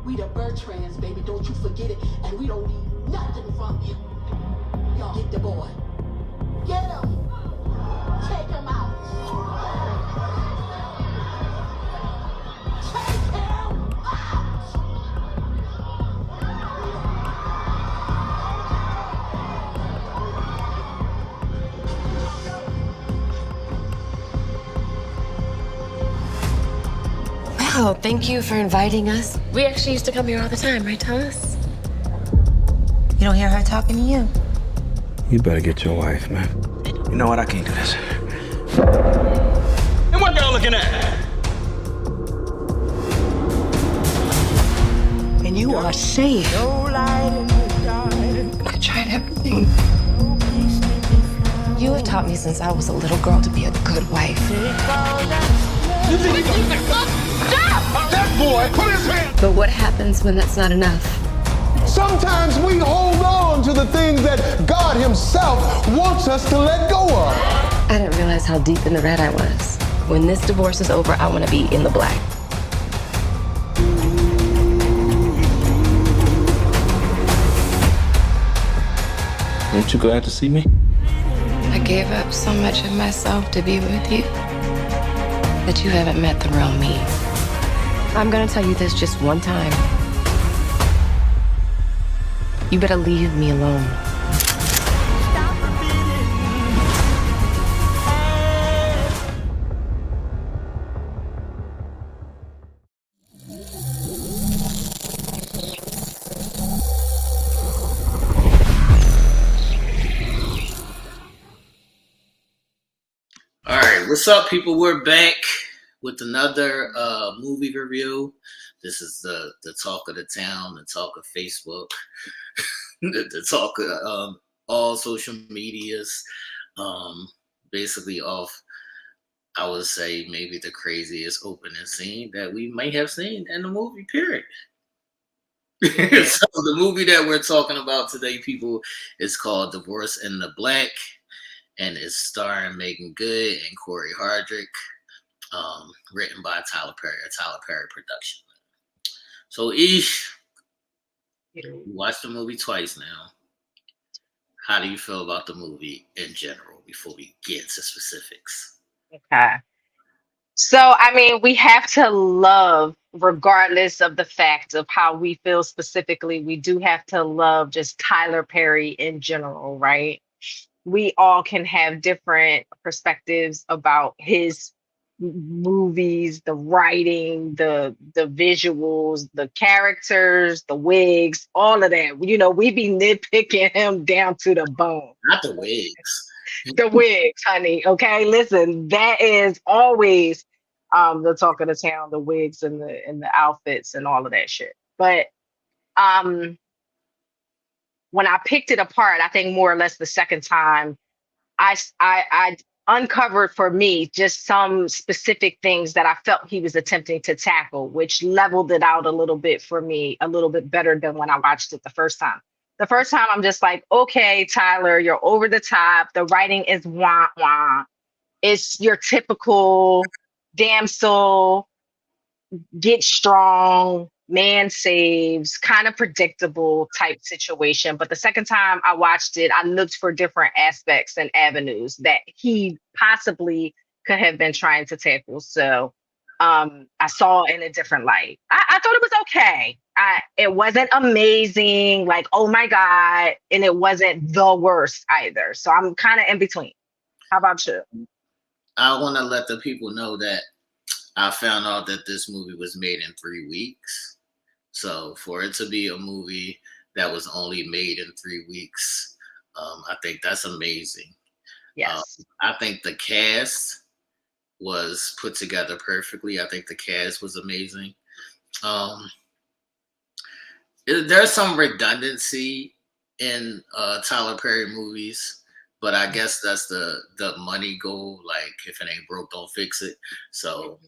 We the Bertrands, baby, don't you forget it. And we don't need nothing from you. Y'all get the boy. Get him. Take him out. Take him out. Wow, thank you for inviting us. We actually used to come here all the time, right, Thomas? You don't hear her talking to you? You better get your wife, man. You know what? I can't do this. And what y'all looking at? And you are safe. I tried everything. You have taught me since I was a little girl to be a good wife. That boy, put his hand. But what happens when that's not enough? Sometimes we hold on to the things that God Himself wants us to let go of. I didn't realize how deep in the red I was. When this divorce is over, I want to be in the black. Aren't you glad to see me? I gave up so much of myself to be with you that you haven't met the real me. I'm gonna tell you this just one time. You better leave me alone. All right, what's up, people? We're back with another movie review. This is the talk of the town, the talk of Facebook, the talk of all social medias. Basically, off, I would say, maybe the craziest opening scene that we may have seen in the movie. Period. So the movie that we're talking about today, people, is called Divorce in the Black. And it's starring Meagan Good and Cory Hardrict, written by Tyler Perry, a Tyler Perry production. So, Ish, you watched the movie twice now. How do you feel about the movie in general before we get into specifics? Okay. So, I mean, we have to love, regardless of the fact of how we feel specifically, we do have to love just Tyler Perry in general, right? We all can have different perspectives about his movies, the writing, the visuals, the characters, the wigs, all of that. You know, we be nitpicking him down to the bone. Not the wigs. The wigs, honey. Okay, listen, that is always the talk of the town, the wigs and the outfits and all of that shit. But when I picked it apart, I think more or less the second time, I uncovered for me just some specific things that I felt he was attempting to tackle, which leveled it out a little bit for me, a little bit better than when I watched it the first time. The first time, I'm just like, okay, Tyler, you're over the top. The writing is wah wah. It's your typical damsel, get strong, man saves, kind of predictable type situation. But the second time I watched it, I looked for different aspects and avenues that he possibly could have been trying to tackle. So I saw in a different light. I thought it was okay. It wasn't amazing, like, oh my God, and it wasn't the worst either. So I'm kind of in between. How about you? I want to let the people know that I found out that this movie was made in 3 weeks. So for it to be a movie that was only made in 3 weeks, I think that's amazing. Yes. I think the cast was put together perfectly. I think the cast was amazing. There's some redundancy in Tyler Perry movies, but I guess that's the money goal. Like, if it ain't broke, don't fix it. So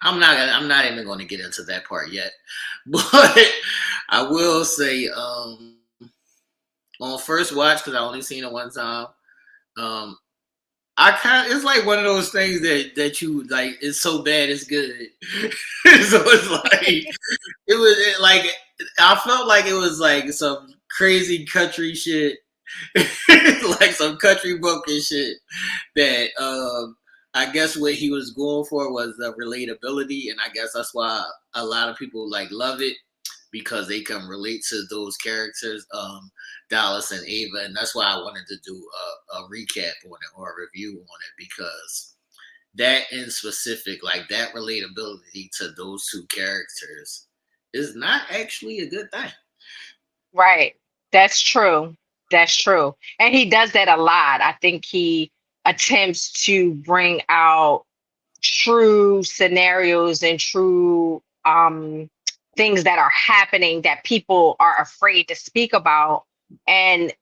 I'm not even going to get into that part yet. But I will say, on first watch, because I only seen it one time, it's like one of those things that you like. It's so bad, it's good. So it's like like I felt like it was like some crazy country shit, like some country bumpkin shit that I guess what he was going for was the relatability, and I guess that's why a lot of people like love it because they can relate to those characters, Dallas and Ava, and that's why I wanted to do a recap on it or a review on it because that in specific, like that relatability to those two characters, is not actually a good thing. Right. That's true. That's true. And he does that a lot. I think he attempts to bring out true scenarios and true things that are happening that people are afraid to speak about. And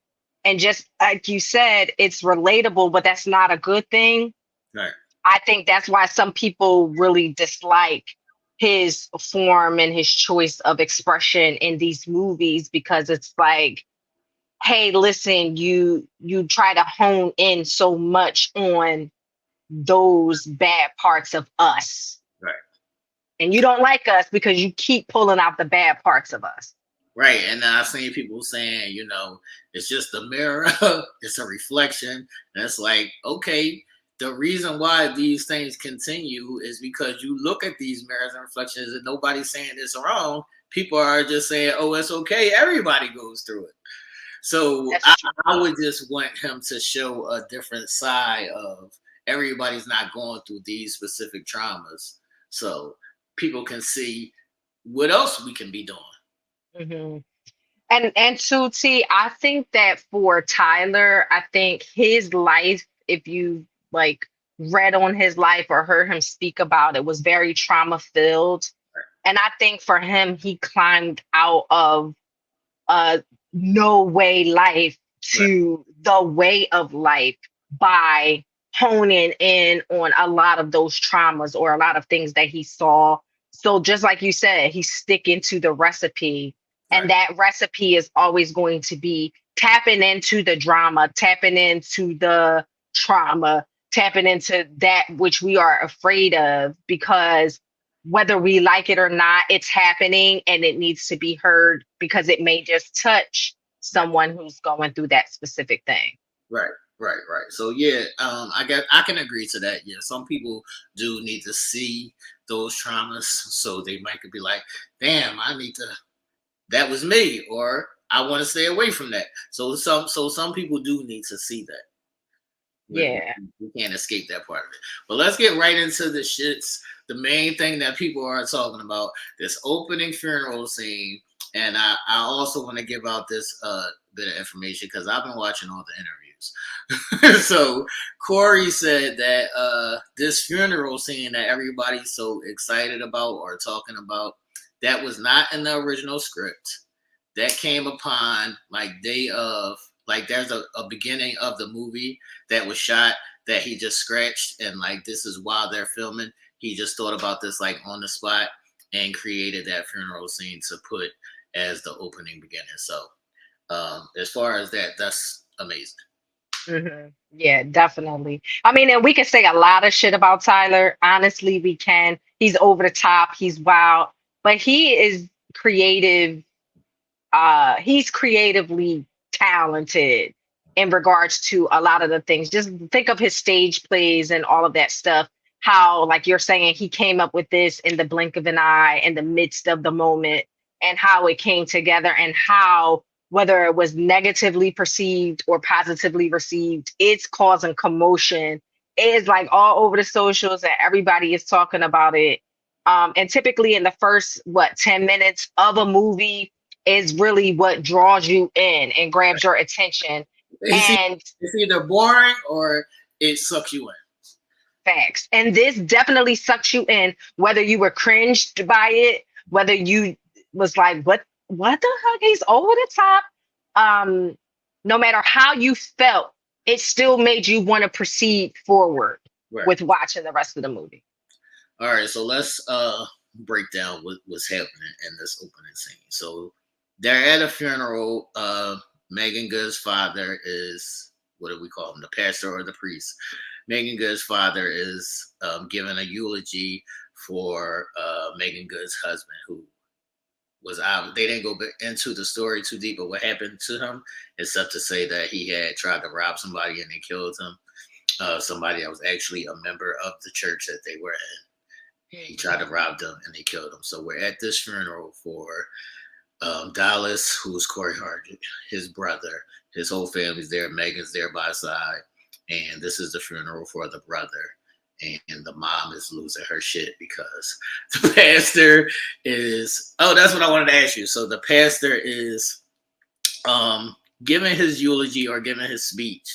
just like you said, it's relatable, but that's not a good thing. Right. I think that's why some people really dislike his form and his choice of expression in these movies because it's like, hey, listen, you try to hone in so much on those bad parts of us. Right. And you don't like us because you keep pulling out the bad parts of us. Right. And I've seen people saying, it's just a mirror, it's a reflection. And it's like, okay, the reason why these things continue is because you look at these mirrors and reflections and nobody's saying it's wrong. People are just saying, oh, it's okay. Everybody goes through it. So I would just want him to show a different side of everybody's not going through these specific traumas. So people can see what else we can be doing. Mm-hmm. And Tuti, I think that for Tyler, I think his life, if you like read on his life or heard him speak about it, was very trauma filled. And I think for him, he climbed out of a no way life to the way of life by honing in on a lot of those traumas or a lot of things that he saw. So just like you said, he's sticking to the recipe. And that recipe is always going to be tapping into the drama, tapping into the trauma, tapping into that which we are afraid of, because whether we like it or not, it's happening and it needs to be heard because it may just touch someone who's going through that specific thing. Right. So yeah, I can agree to that. Yeah, some people do need to see those traumas, so they might be like, "Damn, that was me," or "I want to stay away from that." So some people do need to see that. Yeah, we can't escape that part of it. But let's get right into the shits. The main thing that people are talking about, this opening funeral scene, and I also want to give out this bit of information because I've been watching all the interviews. So Cory said that this funeral scene that everybody's so excited about or talking about, that was not in the original script. That came upon day of, there's a beginning of the movie that was shot that he just scratched, and this is while they're filming. He just thought about this on the spot and created that funeral scene to put as the opening beginning. So as far as that, that's amazing. Mm-hmm. Yeah, definitely. I mean, and we can say a lot of shit about Tyler. Honestly, we can. He's over the top. He's wild, but he is creative. He's creatively talented in regards to a lot of the things. Just think of his stage plays and all of that stuff. How, like you're saying, he came up with this in the blink of an eye, in the midst of the moment, and how it came together, and how, whether it was negatively perceived or positively received, it's causing commotion. It's all over the socials and everybody is talking about it. And typically in the first, 10 minutes of a movie is really what draws you in and grabs your attention. It's either boring or it sucks you in. Facts. And this definitely sucks you in, whether you were cringed by it, whether you was like, what the heck? He's over the top. No matter how you felt, it still made you want to proceed forward with watching the rest of the movie. All right, so let's break down what's happening in this opening scene. So they're at a funeral. Meagan Good's father is, what do we call him, the pastor or the priest? Meagan Good's father is giving a eulogy for Meagan Good's husband, who was out. They didn't go into the story too deep of what happened to him, except to say that he had tried to rob somebody and they killed him. Somebody that was actually a member of the church that they were in. He tried to rob them and they killed him. So we're at this funeral for Dallas, who's Cory Hardrict, his brother. His whole family's there. Megan's there by his side. And this is the funeral for the brother. And the mom is losing her shit because the pastor is, that's what I wanted to ask you. So the pastor is giving his eulogy or giving his speech.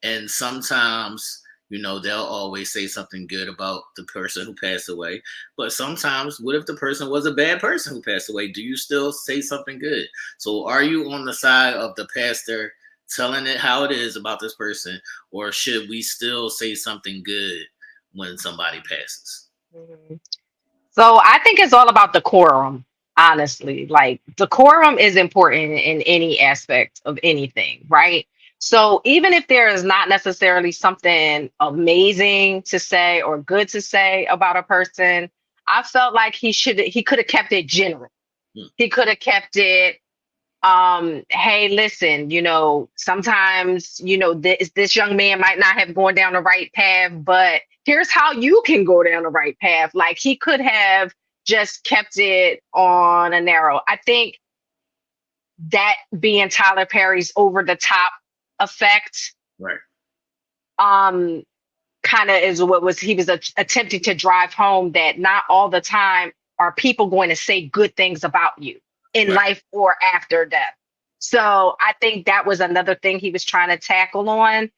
And sometimes, they'll always say something good about the person who passed away. But sometimes, what if the person was a bad person who passed away? Do you still say something good? So are you on the side of the pastor telling it how it is about this person? Or should we still say something good when somebody passes? Mhm. So I think it's all about decorum, honestly. Like, decorum is important in any aspect of anything, right? So even if there is not necessarily something amazing to say or good to say about a person, I felt like he could have kept it general. He could have kept it, hey, listen, sometimes, this young man might not have gone down the right path, but here's how you can go down the right path. Like, he could have just kept it on a narrow. I think that being Tyler Perry's over the top effect, right, kind of is what he was attempting to drive home, that not all the time are people going to say good things about you in right, life or after death. So I think that was another thing he was trying to tackle on.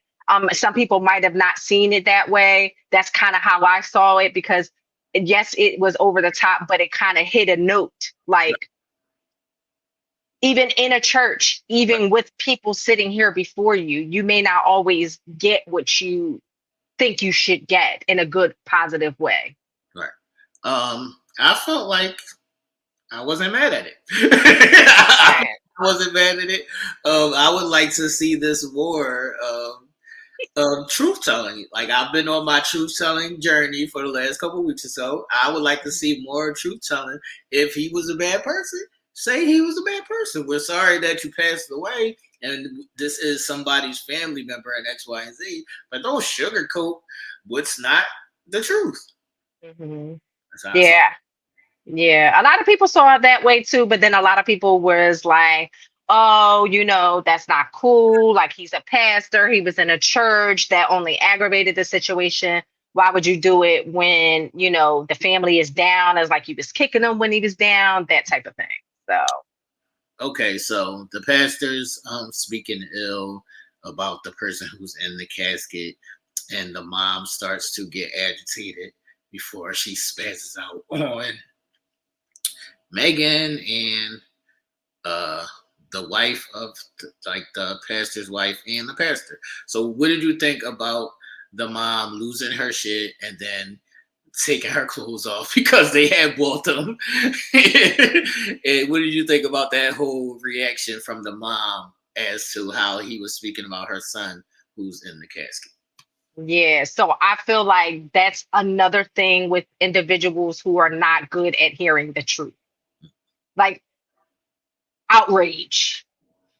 Some people might have not seen it that way. That's kind of how I saw it, because yes, it was over the top, but it kind of hit a note. Like, even in a church, even with people sitting here before you, you may not always get what you think you should get in a good, positive way. Right. I felt like I wasn't mad at it. I wasn't mad at it. I would like to see this more truth telling. Like, I've been on my truth telling journey for the last couple of weeks or so. I would like to see more truth telling. If he was a bad person, say he was a bad person. We're sorry that you passed away, and this is somebody's family member and X, Y, and Z. But don't sugarcoat what's not the truth. Mm-hmm. Yeah. A lot of people saw it that way too, but then a lot of people was like, oh, that's not cool. Like, he's a pastor. He was in a church. That only aggravated the situation. Why would you do it when, the family is down? As like he was kicking them when he was down, that type of thing. So. Okay, so the pastor's speaking ill about the person who's in the casket, and the mom starts to get agitated before she spazzes out on Meagan and the wife of the pastor's wife and the pastor. So what did you think about the mom losing her shit and then taking her clothes off because they had bought them? And what did you think about that whole reaction from the mom as to how he was speaking about her son who's in the casket? Yeah, so I feel like that's another thing with individuals who are not good at hearing the truth. Like, outrage,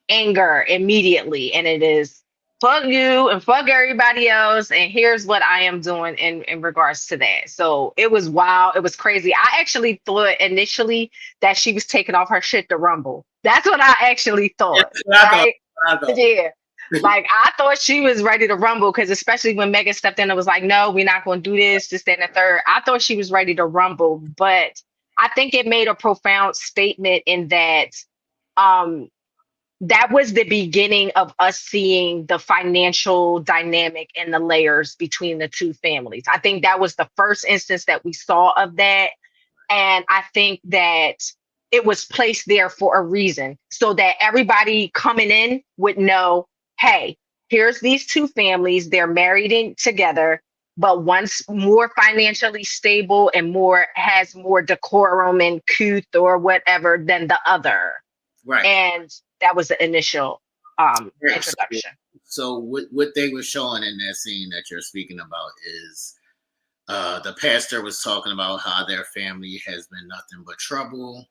anger immediately, and it is fuck you and fuck everybody else, and here's what I am doing in regards to that. So it was wild. It was crazy. I actually thought initially that she was taking off her shit to rumble. That's what I actually thought. I thought. Yeah. Like, I thought she was ready to rumble, because especially when Megan stepped in and was like, no, we're not going to do this, that, and the third. I thought she was ready to rumble, but I think it made a profound statement in that that was the beginning of us seeing the financial dynamic and the layers between the two families. I think that was the first instance that we saw of that. And I think that it was placed there for a reason, so that everybody coming in would know, hey, here's these two families. They're married in together, but one's more financially stable and has more decorum and couth or whatever than the other. Right. And that was the initial introduction. So what they were showing in that scene that you're speaking about is the pastor was talking about how their family has been nothing but trouble.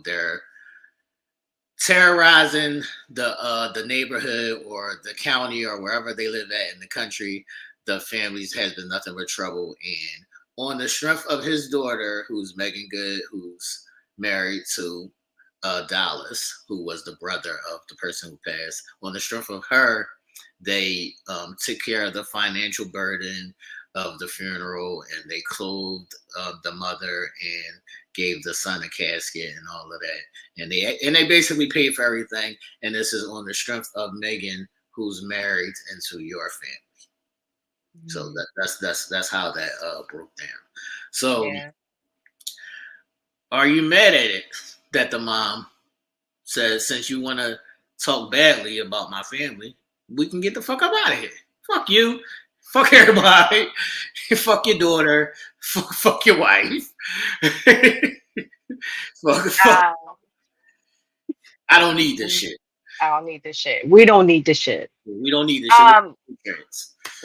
They're terrorizing the neighborhood or the county or wherever they live at in the country. The families has been nothing but trouble, and on the strength of his daughter, who's Meagan Good, who's married to Dallas, who was the brother of the person who passed. On the strength of her, they took care of the financial burden of the funeral, and they clothed the mother and gave the son a casket and all of that. And they basically paid for everything. And this is on the strength of Meagan, who's married into your family. So that's how that broke down. So, Are you mad at it that the mom says, since you want to talk badly about my family, we can get the fuck up out of here? Fuck you. Fuck everybody. Fuck your daughter. Fuck your wife. fuck. I don't need this shit. I don't need this shit. We don't need this shit. We don't need this shit.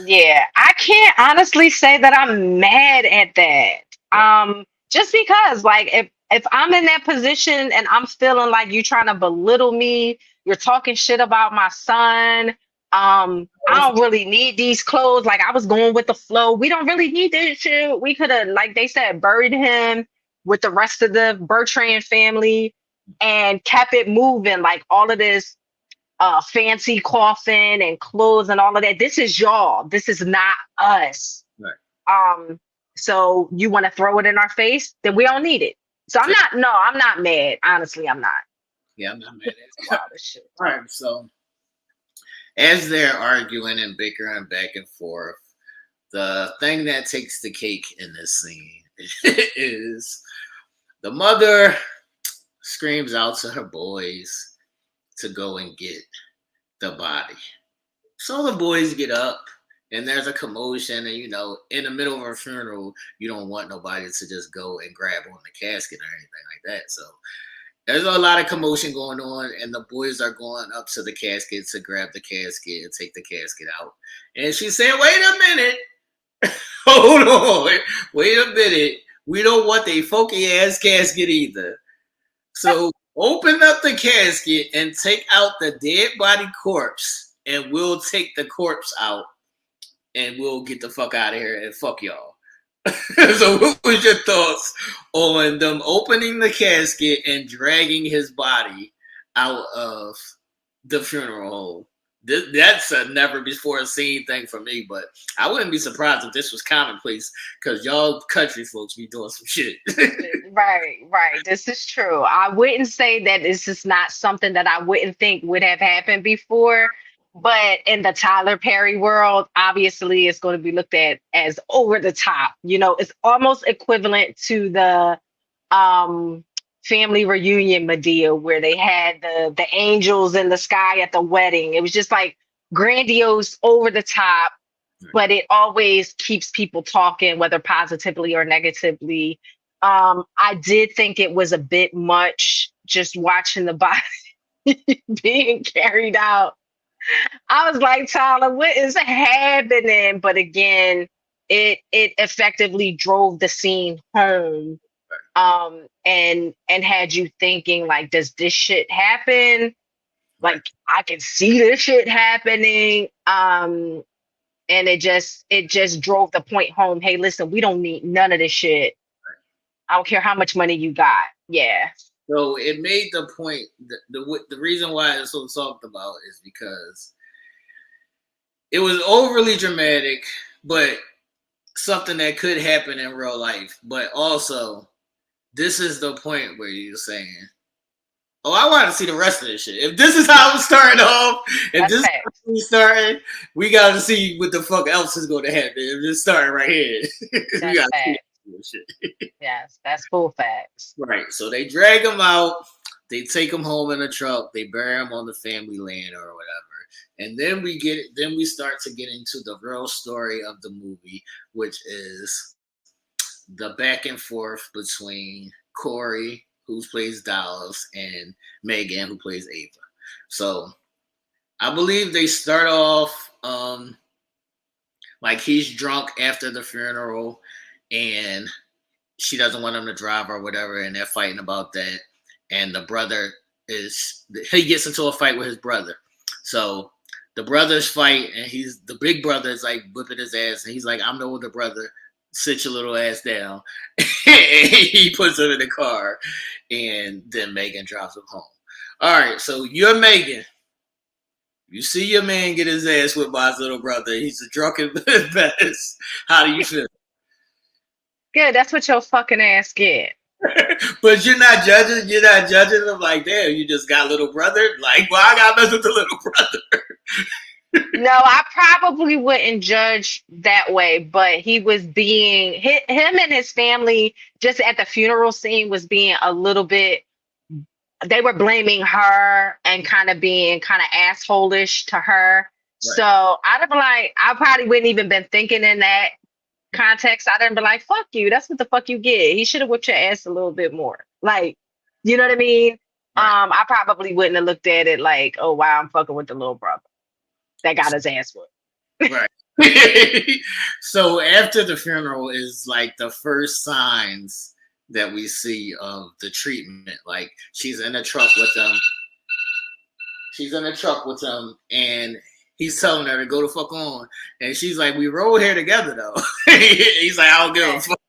Yeah, I can't honestly say that I'm mad at that. Just because, like, if I'm in that position and I'm feeling like you're trying to belittle me, you're talking shit about my son. I don't really need these clothes. Like, I was going with the flow. We don't really need this shit. We could have, like they said, buried him with the rest of the Bertrand family and kept it moving. Like, all of this fancy coffin and clothes and all of that. This is y'all. This is not us. Right. So you want to throw it in our face? Then we don't need it. So I'm not mad. Honestly, I'm not. Yeah, I'm not mad at it. All right, so as they're arguing and bickering back and forth, the thing that takes the cake in this scene is the mother screams out to her boys to go and get the body. So the boys get up and there's a commotion, and in the middle of a funeral, you don't want nobody to just go and grab on the casket or anything like that. So there's a lot of commotion going on, and the boys are going up to the casket to grab the casket and take the casket out. And she's saying, wait a minute. Hold on. Wait a minute. We don't want a funky ass casket either. So open up the casket and take out the dead body corpse, and we'll take the corpse out, and we'll get the fuck out of here and fuck y'all. So what was your thoughts on them opening the casket and dragging his body out of the funeral home? That's a never before seen thing for me, but I wouldn't be surprised if this was commonplace, because y'all country folks be doing some shit. Right. This is true. I wouldn't say that this is not something that I wouldn't think would have happened before, but in the Tyler Perry world, obviously it's going to be looked at as over the top. It's almost equivalent to the family reunion Medea, where they had the angels in the sky at the wedding. It was just like grandiose, over the top, but it always keeps people talking, whether positively or negatively. I did think it was a bit much just watching the body being carried out. I was like, Tyler, what is happening? But again, it effectively drove the scene home. And had you thinking, like, does this shit happen? Like, I can see this shit happening. And it just drove the point home. Hey, listen, we don't need none of this shit. I don't care how much money you got. Yeah. So it made the point. The reason why it's so talked about is because it was overly dramatic, but something that could happen in real life. But also, this is the point where you're saying, oh, I want to see the rest of this shit. If this is how it's starting off, if this is how it's starting, we got to see what the fuck else is going to happen. If it's starting right here, we got to see this shit. Yes, that's full facts. Right. So they drag him out. They take him home in a truck. They bury him on the family land or whatever. And then we start to get into the real story of the movie, which is the back and forth between Cory, who plays Dallas, and Meagan, who plays Ava. So I believe they start off like he's drunk after the funeral, and she doesn't want him to drive or whatever, and they're fighting about that. And the brother he gets into a fight with his brother. So the brothers fight, and the big brother is like whipping his ass, and he's like, I'm the older brother, sit your little ass down. And he puts him in the car, and then Meagan drives him home. All right, so you're Meagan. You see your man get his ass whipped by his little brother. He's a drunken mess. How do you feel? Good, that's what your fucking ass get. But you're not judging him like, damn, you just got little brother. Like, well, I got mess with the little brother. No, I probably wouldn't judge that way, but he was being him and his family just at the funeral scene was being a little bit. They were blaming her and kind of being kind of asshole-ish to her. Right. So I'd have been like, I probably wouldn't even been thinking in that context. I'd have been like, fuck you. That's what the fuck you get. He should have whipped your ass a little bit more. Like, you know what I mean? Right. I probably wouldn't have looked at it like, oh, wow, I'm fucking with the little brother that got his ass whipped. Right. So after the funeral is like the first signs that we see of the treatment. Like she's in a truck with him. And he's telling her to go the fuck on. And she's like, we rode here together though. He's like, I don't give a fuck.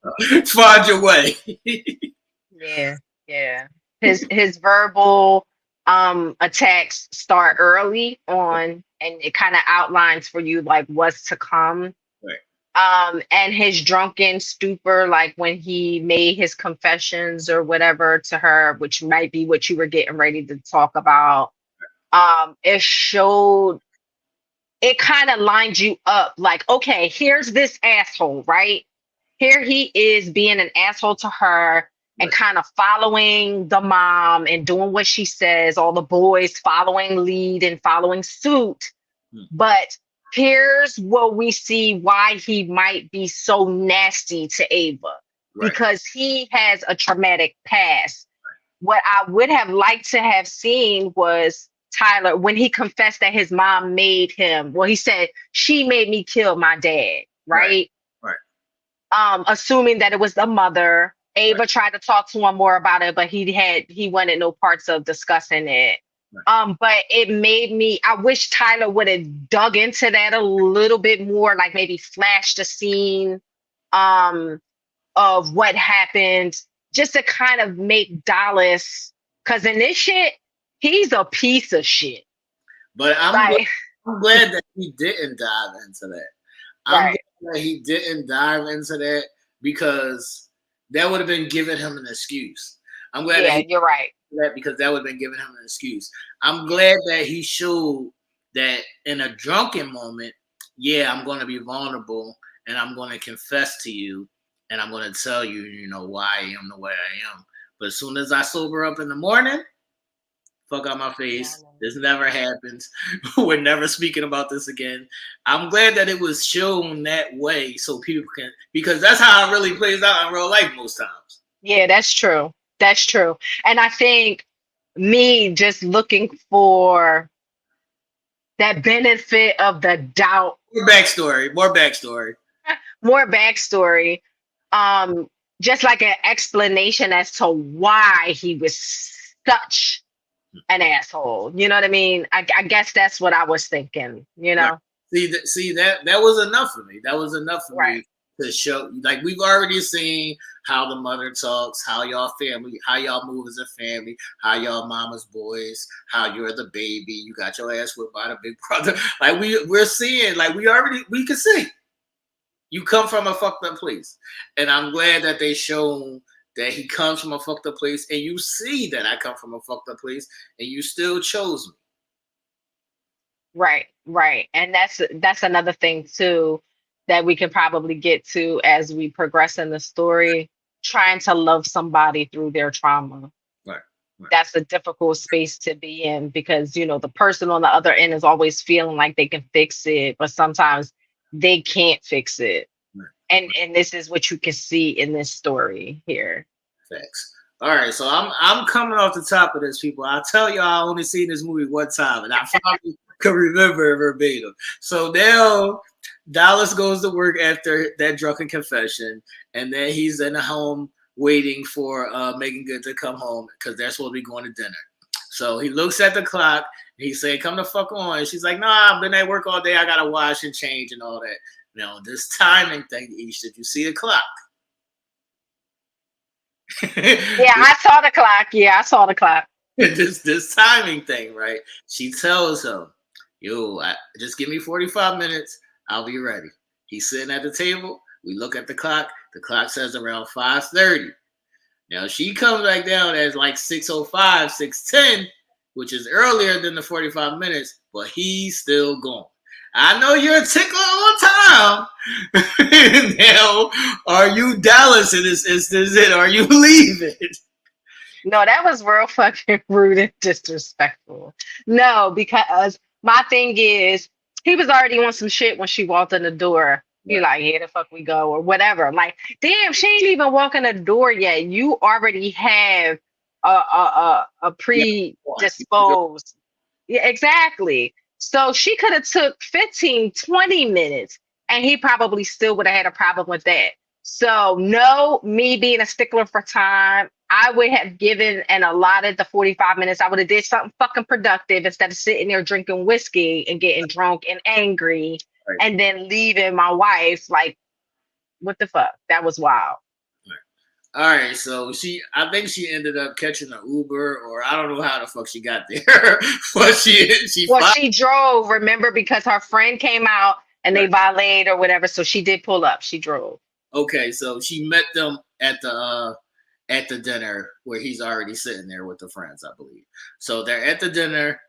Find your way. Yeah. His verbal attacks start early on, and it kind of outlines for you like what's to come. And his drunken stupor, like when he made his confessions or whatever to her, which might be what you were getting ready to talk about. It kind of lined you up like, okay, here's this asshole, right? Here he is being an asshole to her and kind of following the mom and doing what she says, all the boys following lead and following suit. But here's what we see why he might be so nasty to Ava, because he has a traumatic past. What I would have liked to have seen was Tyler, when he confessed that his mom made him, well, he said, she made me kill my dad, right? Assuming that it was the mother. Ava tried to talk to him more about it, but he wanted no parts of discussing it. But it made me, I wish Tyler would have dug into that a little bit more, like maybe flashed a scene of what happened, just to kind of make Dallas, because in this shit, he's a piece of shit. But I'm glad that he didn't dive into that. I'm glad that he didn't dive into that, because that would have been giving him an excuse. I'm glad that you're right. That because that would have been giving him an excuse. I'm glad that he showed that in a drunken moment, I'm going to be vulnerable and I'm going to confess to you and I'm going to tell you, why I am the way I am. But as soon as I sober up in the morning, fuck out my face. This never happens. We're never speaking about this again. I'm glad that it was shown that way so people can, because that's how it really plays out in real life most times. Yeah, that's true. That's true. And I think me just looking for that benefit of the doubt. More backstory. Just like an explanation as to why he was such an asshole. You know what I mean? I guess that's what I was thinking, Right. See that was enough for me. That was enough for me to show, like, we've already seen how the mother talks, how y'all move as a family, how y'all mama's boys, how you're the baby, you got your ass whipped by the big brother. Like we're seeing, like we can see you come from a fucked up place. And I'm glad that they shown that he comes from a fucked up place, and you see that I come from a fucked up place, and you still chose me. Right. And that's another thing too that we can probably get to as we progress in the story, trying to love somebody through their trauma. Right. That's a difficult space to be in, because, the person on the other end is always feeling like they can fix it, but sometimes they can't fix it. Right. And this is what you can see in this story here. Facts. All right, so I'm coming off the top of this, people. I'll tell y'all I only seen this movie one time, and I could remember verbatim. So now Dallas goes to work after that drunken confession, and then he's in the home waiting for Meagan Good to come home because they're supposed to be going to dinner. So he looks at the clock. And he said, "Come the fuck on." And she's like, "Nah, I've been at work all day. I gotta wash and change and all that." Now this timing thing, Aisha, did you see the clock? Yeah, I saw the clock. Yeah, I saw the clock. this timing thing, right? She tells him, "Yo, just give me 45 minutes. I'll be ready." He's sitting at the table. We look at the clock. The clock says around 5:30. Now she comes back down at like 6:05, 6:10, which is earlier than the 45 minutes, but he's still gone. I know you're a tickler on time. Now, are you Dallas in this instance? And are you leaving? No, that was real fucking rude and disrespectful. No, because my thing is, he was already on some shit when she walked in the door. He like, here the fuck we go, or whatever. Like, damn, she ain't even walking the door yet. You already have a predisposed. Yeah, exactly. So she could have took 15, 20 minutes, and he probably still would have had a problem with that. So no, me being a stickler for time, I would have given and allotted the 45 minutes. I would have did something fucking productive instead of sitting there drinking whiskey and getting drunk and angry and then leaving my wife. Like, what the fuck? That was wild. All right, so I think she ended up catching an Uber, or I don't know how the fuck she got there. But she drove, remember, because her friend came out and they valeted or whatever. So she did pull up. She drove. Okay, so she met them at the dinner where he's already sitting there with the friends, I believe. So they're at the dinner,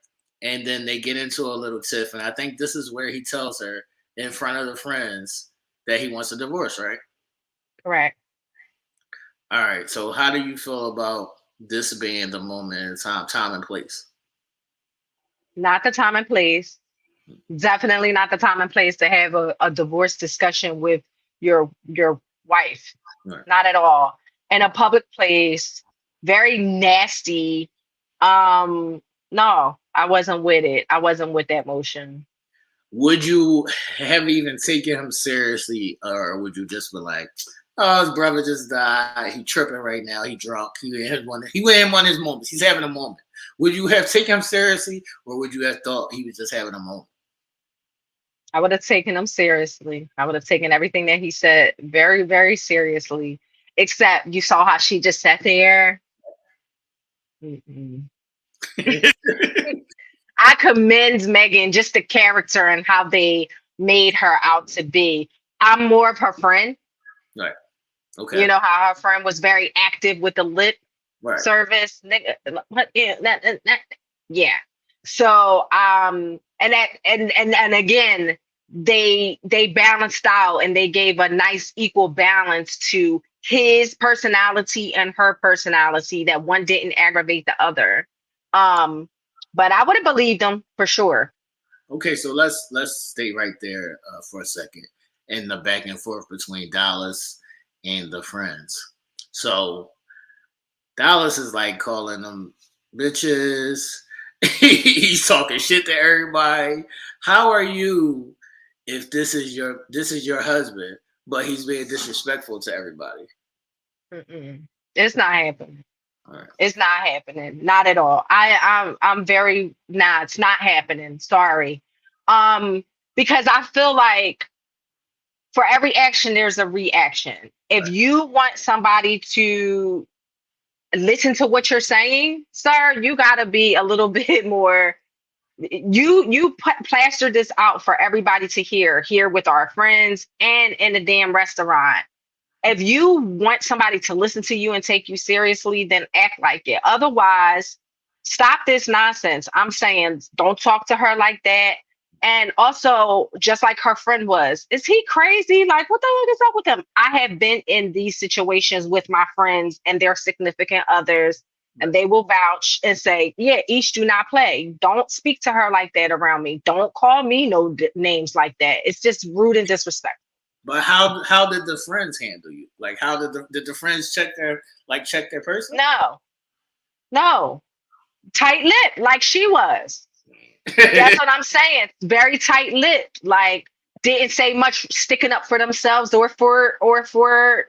and then they get into a little tiff, and I think this is where he tells her in front of the friends that he wants a divorce, right? Correct. All right, so how do you feel about this being the moment in time and place? Not the time and place. Definitely not the time and place to have a divorce discussion with your wife. Right. Not at all. In a public place, very nasty. No, I wasn't with it. I wasn't with that motion. Would you have even taken him seriously, or would you just be like, "Oh, his brother just died. He tripping right now. He drunk. He had one of his moments. He's having a moment." Would you have taken him seriously, or would you have thought he was just having a moment? I would have taken him seriously. I would have taken everything that he said very, very seriously. Except you saw how she just sat there. I commend Meagan, just the character and how they made her out to be. I'm more of her friend. Right. Okay. You know how her friend was very active with the lip service. Nigga, yeah. So and again, they balanced out and they gave a nice equal balance to his personality and her personality, that one didn't aggravate the other. But I would have believed them for sure. Okay, so let's stay right there for a second in the back and forth between Dallas and the friends. So Dallas is like calling them bitches. He's talking shit to everybody. How are you if this is your husband, but he's being disrespectful to everybody? It's not happening. Right. It's not happening. Not at all. I'm very it's not happening. Sorry. Because I feel like for every action there's a reaction. If you want somebody to listen to what you're saying, sir, you gotta be a little bit more. You plastered this out for everybody to hear here with our friends and in the damn restaurant. If you want somebody to listen to you and take you seriously, then act like it. Otherwise, stop this nonsense. I'm saying don't talk to her like that. And also, just like her friend was, is he crazy? Like, what the heck is up with him? I have been in these situations with my friends and their significant others, and they will vouch and say, yeah, Ish, do not play. Don't speak to her like that around me. Don't call me no names like that. It's just rude and disrespectful. But how did the friends handle you? Like, how did the friends check their person? No, tight lip like she was. That's what I'm saying. Very tight-lipped. Like, didn't say much sticking up for themselves or for her friend.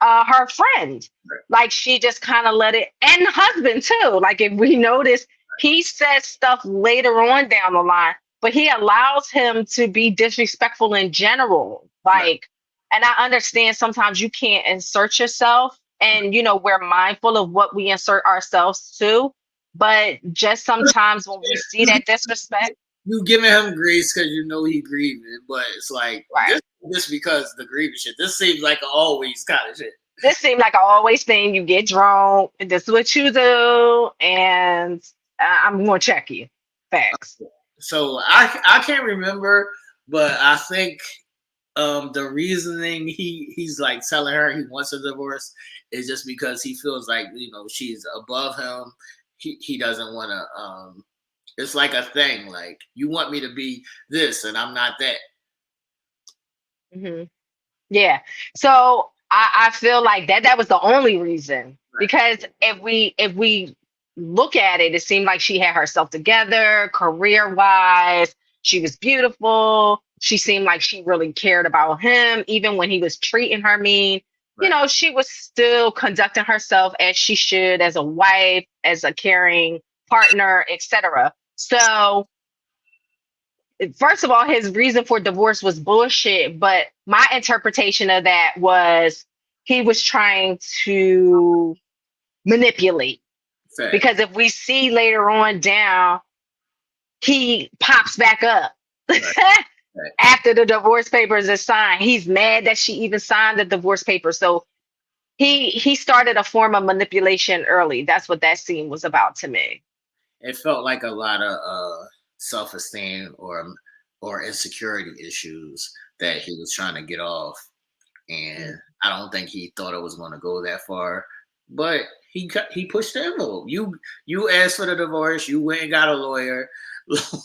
Right. Like, she just kind of let it, and the husband too. Like, if we notice, he says stuff later on down the line, but he allows him to be disrespectful in general. Like, and I understand sometimes you can't insert yourself, and we're mindful of what we insert ourselves to. But just sometimes when we see that disrespect, You giving him grace because you know he grieving, but it's like right? this because the grieving shit. This seems like an always kind of shit. This seemed like an always thing. You get drunk, and this is what you do, and I'm gonna check you. Facts. So I can't remember, but I think the reasoning he's like telling her he wants a divorce is just because he feels like she's above him. He doesn't want to. It's like a thing. Like, you want me to be this, and I'm not that. Hmm. Yeah. So I feel like that was the only reason, because if we look at it, it seemed like she had herself together career wise. She was beautiful. She seemed like she really cared about him, even when he was treating her mean. Right. She was still conducting herself as she should, as a wife, as a caring partner, etc. So, first of all, his reason for divorce was bullshit. But my interpretation of that was he was trying to manipulate. Fact. Because if we see later on down, he pops back up Right. after the divorce papers are signed. He's mad that she even signed the divorce papers. So he started a form of manipulation early. That's what that scene was about to me. It felt like a lot of self-esteem or insecurity issues that he was trying to get off, and I don't think he thought it was going to go that far. But he pushed the envelope. You asked for the divorce. You went and got a lawyer.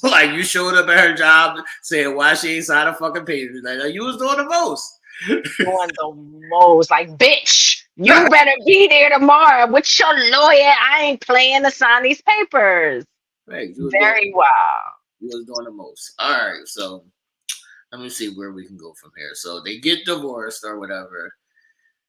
Like, you showed up at her job saying why she ain't signed a fucking paper. Like, you was doing the most. Doing the most. Like, bitch, you better be there tomorrow with your lawyer. I ain't playing to sign these papers. Right, Very wild. You was doing the most. All right, so let me see where we can go from here. So they get divorced or whatever.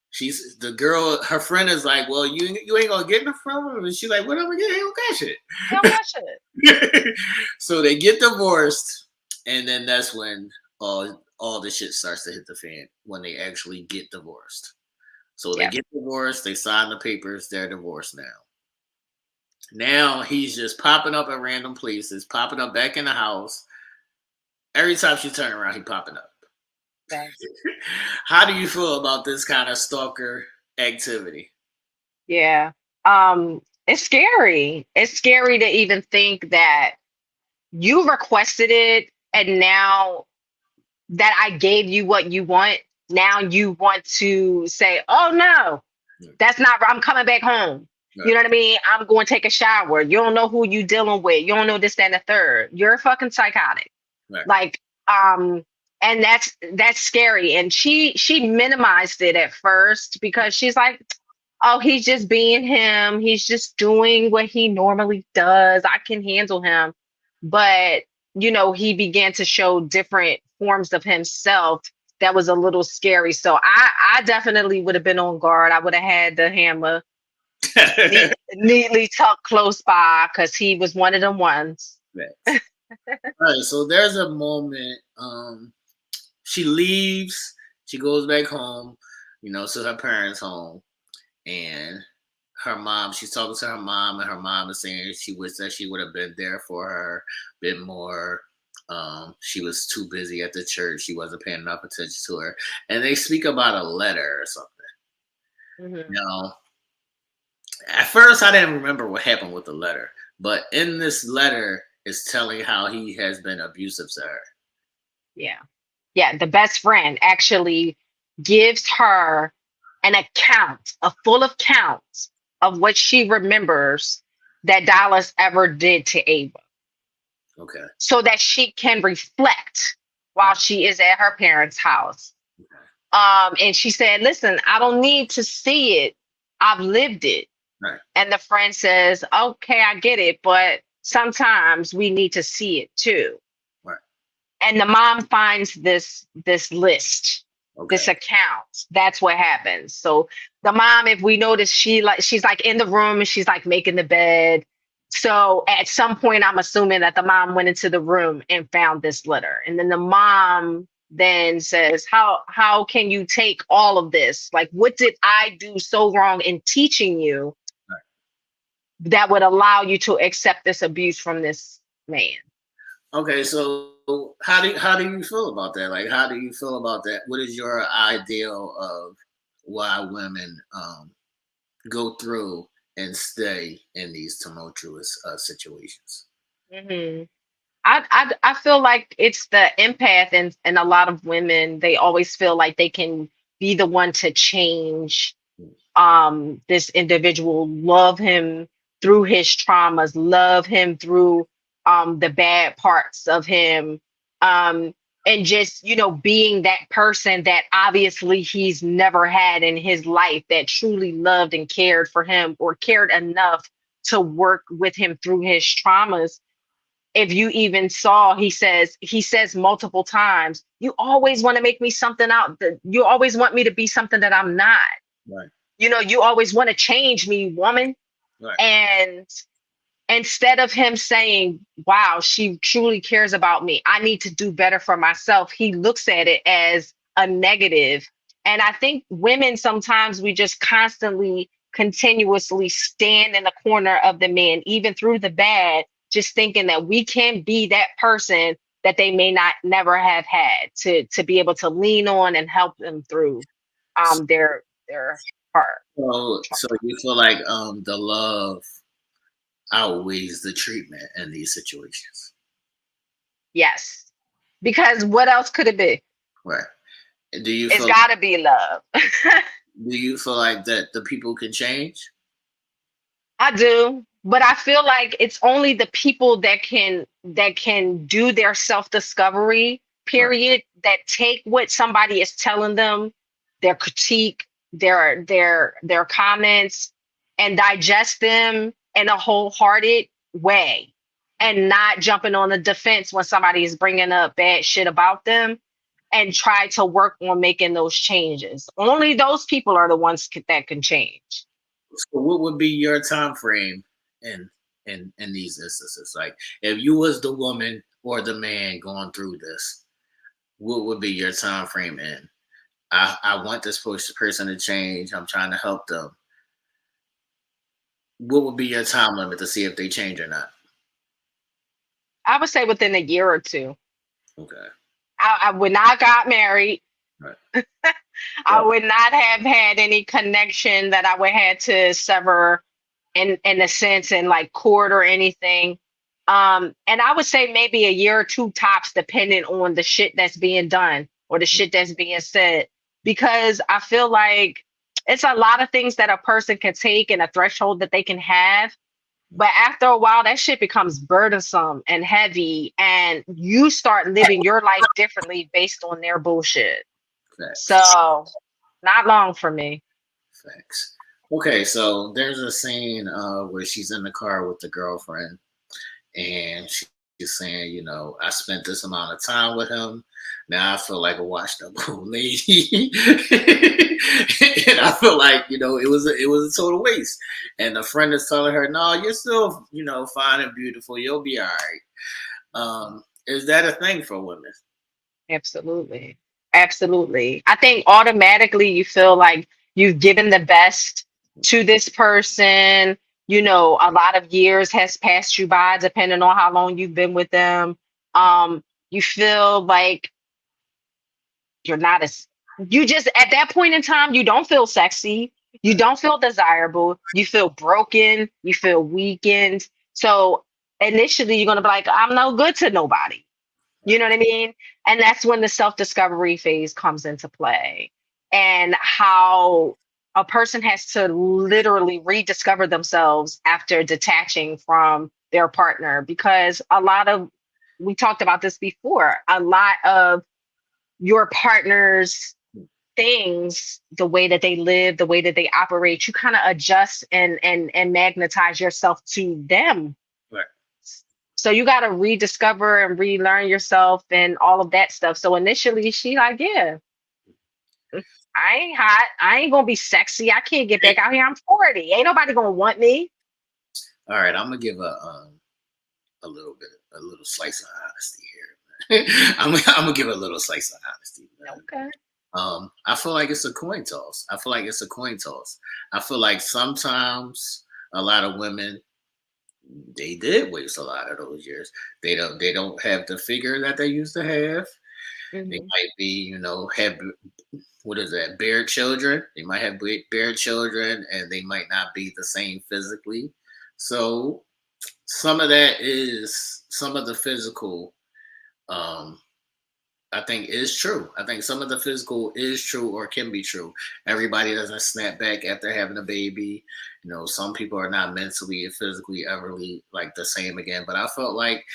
She's the girl. Her friend is like, "Well, you ain't gonna get it from him," and she's like, "What am I getting? That shit." Don't watch it. So they get divorced, and then that's when all the shit starts to hit the fan, when they actually get divorced. So they get divorced. They sign the papers. They're divorced now. Now he's just popping up at random places, popping up back in the house. Every time she turns around, he popping up. Thanks. How do you feel about this kind of stalker activity? Yeah. It's scary. It's scary to even think that you requested it, and now that I gave you what you want, now you want to say, oh no, that's not, I'm coming back home. Right. You know what I mean? I'm going to take a shower. You don't know who you dealing with. You don't know this, that, and the third. You're fucking psychotic. Right. Like, and that's scary. And she minimized it at first because she's like, oh, he's just being him. He's just doing what he normally does. I can handle him. But, he began to show different forms of himself that was a little scary. So I definitely would have been on guard. I would have had the hammer neatly tucked close by, because he was one of them ones. Right. All right, so there's a moment. She leaves. She goes back home, to her parents' home, and her mom. She's talking to her mom, and her mom is saying she wished that she would have been there for her a bit more. She was too busy at the church. She wasn't paying enough attention to her. And they speak about a letter or something. Mm-hmm. At first I didn't remember what happened with the letter, but in this letter is telling how he has been abusive to her. Yeah. Yeah. The best friend actually gives her an account, a full account of what she remembers that Dallas ever did to Ava. Okay. So that she can reflect while she is at her parents' house. Okay. And she said, listen, I don't need to see it. I've lived it. Right. And the friend says, okay, I get it, but sometimes we need to see it too. Right. And the mom finds this list, Okay. this account. That's what happens. So the mom, if we notice, she's like in the room and she's like making the bed. So at some point, I'm assuming that the mom went into the room and found this letter. And then the mom then says, how can you take all of this? Like, what did I do so wrong in teaching you that would allow you to accept this abuse from this man? Okay, so how do you feel about that? Like, how do you feel about that? What is your ideal of why women go through and stay in these tumultuous situations? Mm-hmm. I feel like it's the empath, and a lot of women, they always feel like they can be the one to change this individual, love him through his traumas, love him through the bad parts of him, and just, you know, being that person that obviously he's never had in his life, that truly loved and cared for him, or cared enough to work with him through his traumas. If you even saw, he says multiple times, you always want to make me something out. You always want me to be something that I'm not. Right. You know, you always want to change me, woman. Right. And instead of him saying, wow, she truly cares about me, I need to do better for myself, he looks at it as a negative. And I think women, sometimes we just constantly, continuously stand in the corner of the man, even through the bad, just thinking that we can be that person that they may not never have had to be able to lean on and help them through their part. So you feel like the love outweighs the treatment in these situations? Yes. Because what else could it be? Right. Do you It's feel gotta be love. do you feel like that the people can change? I do, but I feel like it's only the people that can do their self-discovery, Right. period, that take what somebody is telling them, their critique, their comments, and digest them in a wholehearted way, and not jumping on the defense when somebody is bringing up bad shit about them, and try to work on making those changes. Only those people are the ones that can change. So what would be your time frame in these instances? Like, if you was the woman or the man going through this, what would be your time frame in? I want this person to change. I'm trying to help them. What would be your time limit to see if they change or not? I would say within a year or two. Okay. When I got married, Right. I would not have had any connection that I would have to sever in a sense, and like court or anything. And I would say maybe a year or two tops, depending on the shit that's being done or the shit that's being said. Because I feel like it's a lot of things that a person can take, and a threshold that they can have. But after a while, that shit becomes burdensome and heavy, and you start living your life differently based on their bullshit. Facts. So, not long for me. Facts. Okay, so there's a scene where she's in the car with the girlfriend, and she's saying, you know, I spent this amount of time with him. Now I feel like a washed up old lady, and I feel like, you know, it was a total waste. And the friend is telling her, no, you're still, you know, fine and beautiful. You'll be all right. Is that a thing for women? Absolutely. Absolutely. I think automatically you feel like you've given the best to this person. You know, a lot of years has passed you by, depending on how long you've been with them. You feel like you're not as, you just, at that point in time, you don't feel sexy. You don't feel desirable. You feel broken. You feel weakened. So initially you're going to be like, I'm no good to nobody. You know what I mean? And that's when the self-discovery phase comes into play, and how a person has to literally rediscover themselves after detaching from their partner. Because we talked about this before, a lot of your partner's things, the way that they live, the way that they operate, you kind of adjust and magnetize yourself to them. Right. So you got to rediscover and relearn yourself and all of that stuff. So initially she like, yeah, I ain't hot. I ain't gonna be sexy. I can't get back out here. I'm 40. Ain't nobody gonna want me. All right, I'm gonna give a little slice of honesty here. I'm gonna give a little slice of honesty. Man. Okay. I feel like it's a coin toss. I feel like sometimes a lot of women, they did waste a lot of those years. They don't have the figure that they used to have. They might be, have, what is that, bear children. They might have bear children, and they might not be the same physically. So some of that is some of the physical. I think is true. I think some of the physical is true or can be true. Everybody doesn't snap back after having a baby. Some people are not mentally and physically ever like the same again. But I felt like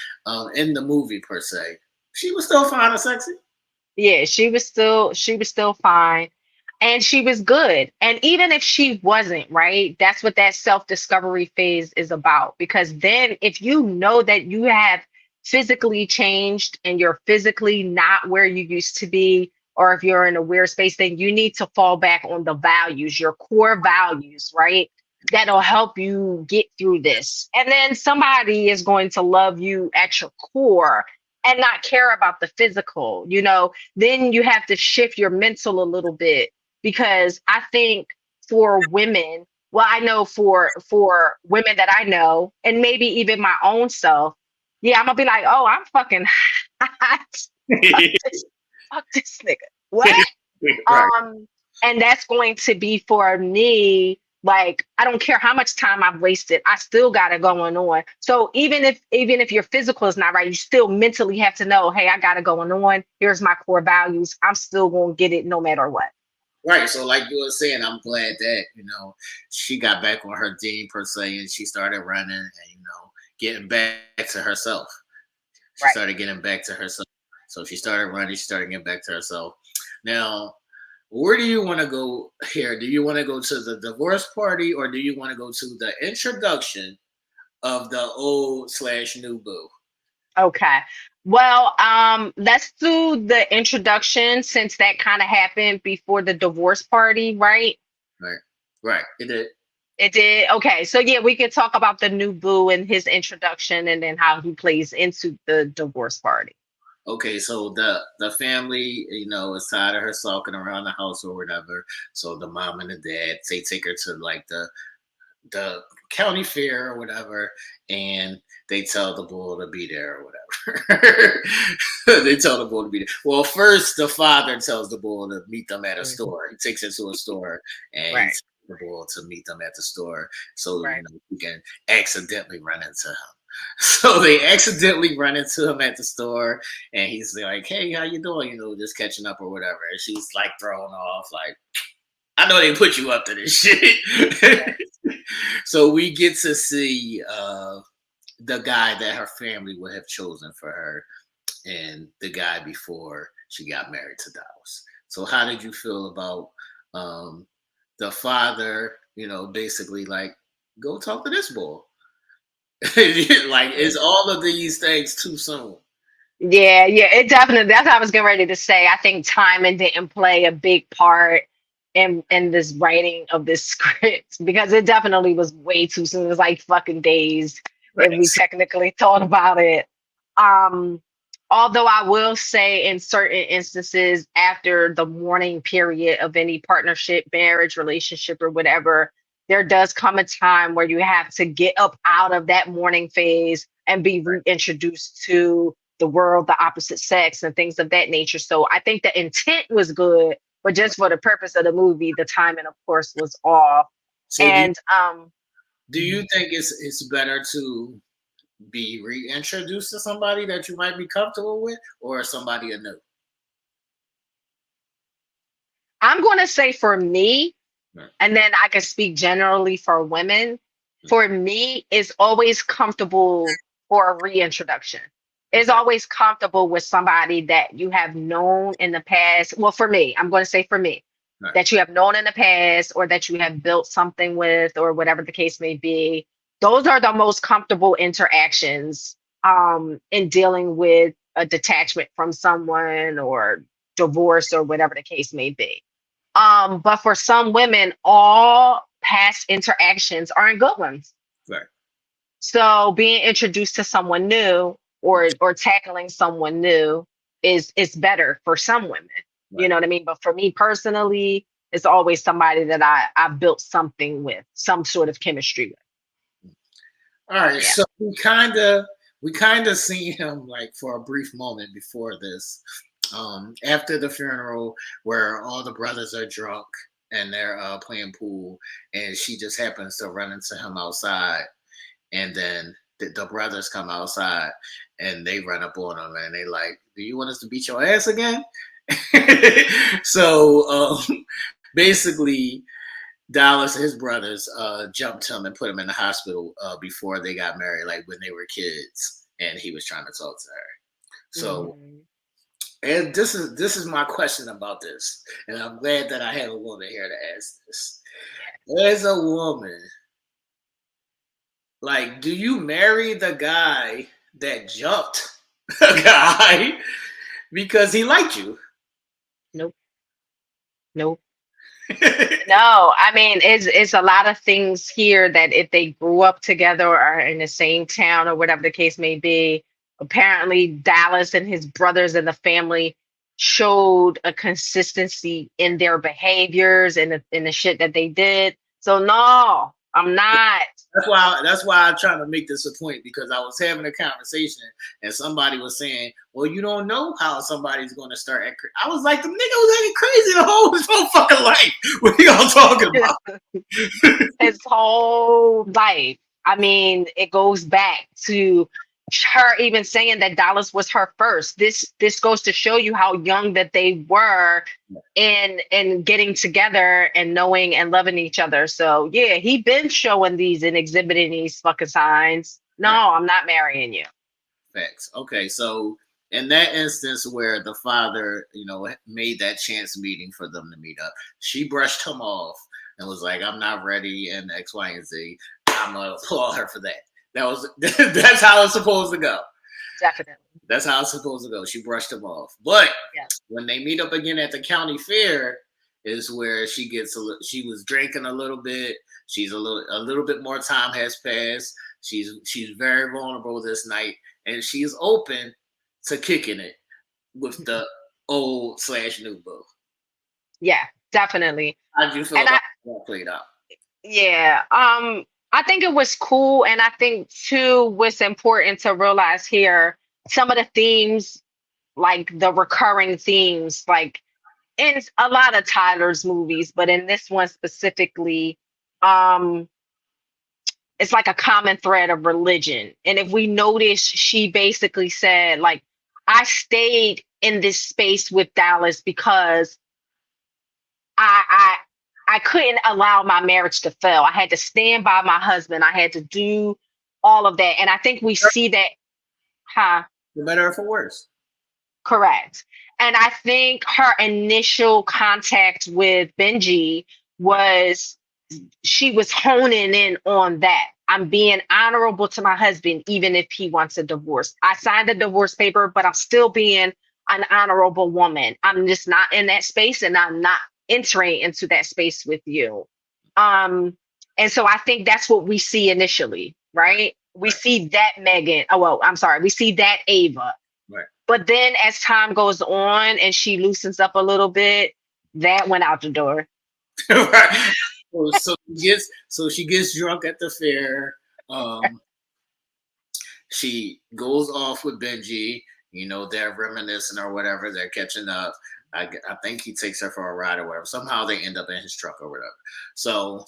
in the movie per se, she was still fine and sexy. Yeah, she was still fine, and she was good. And even if she wasn't, right, that's what that self-discovery phase is about. Because then if you know that you have physically changed and you're physically not where you used to be, or if you're in a weird space, then you need to fall back on the values, your core values, right? That'll help you get through this. And then somebody is going to love you at your core and not care about the physical, then you have to shift your mental a little bit, because I think for women, well, I know for women that I know, and maybe even my own self, yeah, I'm gonna be like, oh, I'm fucking hot. Fuck this nigga. What? Right. And that's going to be for me. Like, I don't care how much time I've wasted, I still got it going on. So even if your physical is not right, you still mentally have to know, hey, I got it going on. Here's my core values. I'm still gonna get it no matter what. Right. So like you were saying, I'm glad that, she got back on her team per se, and she started running and, getting back to herself. She Right. started getting back to herself. So she started running, she started getting back to herself. Now, where do you want to go here? Do you want to go to the divorce party, or do you want to go to the introduction of the old/new boo? Okay. Well, let's do the introduction, since that kind of happened before the divorce party, right? Right. It did. It did. Okay. So yeah, we could talk about the new boo and his introduction, and then how he plays into the divorce party. Okay, so the family, is tired of her sulking around the house or whatever. So the mom and the dad, they take her to like the county fair or whatever, and they tell the bull to be there or whatever. They tell the bull to be there. Well, first the father tells the bull to meet them at a store. He takes her to a store, and Right. he tells the bull to meet them at the store, so Right. he can accidentally run into him. So they accidentally run into him at the store, and he's like, "Hey, how you doing? Just catching up or whatever." And she's like thrown off, like, "I know they put you up to this shit." So we get to see the guy that her family would have chosen for her, and the guy before she got married to Dallas. So how did you feel about the father? Basically like, go talk to this boy. Like, is all of these things too soon? Yeah, it definitely. That's what I was getting ready to say. I think timing didn't play a big part in this writing of this script, because it definitely was way too soon. It was like fucking days if we technically thought about it. Um, Although I will say, in certain instances, after the mourning period of any partnership, marriage, relationship, or whatever, there does come a time where you have to get up out of that mourning phase and be reintroduced to the world, the opposite sex, and things of that nature. So I think the intent was good, but just for the purpose of the movie, the timing, of course, was off. So And do you think it's better to be reintroduced to somebody that you might be comfortable with, or somebody anew? I'm going to say, for me, Right. and then I can speak generally for women. For me, it's always comfortable for a reintroduction. It's always comfortable with somebody that you have known in the past. Well, for me, I'm going to say for me, Right. that you have known in the past, or that you have built something with, or whatever the case may be. Those are the most comfortable interactions in dealing with a detachment from someone or divorce or whatever the case may be. But for some women, all past interactions aren't good ones. Right. So being introduced to someone new or tackling someone new is better for some women. Right. You know what I mean? But for me personally, it's always somebody that I built something with, some sort of chemistry with. All right, Yeah. so we kind of seen him like for a brief moment before this, after the funeral where all the brothers are drunk and they're playing pool, and she just happens to run into him outside, and then the brothers come outside and they run up on him and they like, "Do you want us to beat your ass again?" So basically, Dallas and his brothers jumped him and put him in the hospital before they got married, like when they were kids, and he was trying to talk to her. So, and this is my question about this, and I'm glad that I have a woman here to ask this. As a woman, like, do you marry the guy that jumped a guy because he liked you? Nope. No, I mean, it's a lot of things here that if they grew up together or are in the same town or whatever the case may be, apparently Dallas and his brothers and the family showed a consistency in their behaviors and in the shit that they did. So no, I'm not. That's why I'm trying to make this a point, because I was having a conversation and somebody was saying, "Well, you don't know how somebody's going to start acting." I was like, "The nigga was acting crazy his whole fucking life. What are y'all talking about?" His whole life. I mean, it goes back to her even saying that Dallas was her first. This goes to show you how young that they were in getting together and knowing and loving each other. So yeah, he been showing these and exhibiting these fucking signs. No, Right. I'm not marrying you. Facts. Okay, so in that instance where the father, made that chance meeting for them to meet up, she brushed him off and was like, "I'm not ready," and X, Y, and Z. I'm gonna applaud her for that. That's how it's supposed to go. Definitely. That's how it's supposed to go. She brushed him off. But Yeah. when they meet up again at the county fair, is where she was drinking a little bit. She's a little bit more time has passed. She's very vulnerable this night, and she's open to kicking it with the old / new boo. Yeah, definitely. How do you feel And about that played out? yeah, I think it was cool, and I think too what's important to realize here, some of the themes, like the recurring themes, like in a lot of Tyler's movies, but in this one specifically, it's like a common thread of religion. And if we notice, she basically said, like, I stayed in this space with Dallas because I couldn't allow my marriage to fail. I had to stand by my husband. I had to do all of that. And I think we see that, For better or for worse. correct. And I think her initial contact with Benji was, she was honing in on that. I'm being honorable to my husband, even if he wants a divorce. I signed the divorce paper, but I'm still being an honorable woman. I'm just not in that space, and I'm not entering into that space with you. And so I think that's what we see initially, right? We see that Meagan. Oh, well, I'm sorry. We see that Ava. Right. But then as time goes on and she loosens up a little bit, that went out the door. Right. So she gets drunk at the fair. She goes off with Benji. They're reminiscing or whatever. They're catching up. I think he takes her for a ride or whatever. Somehow they end up in his truck or whatever. So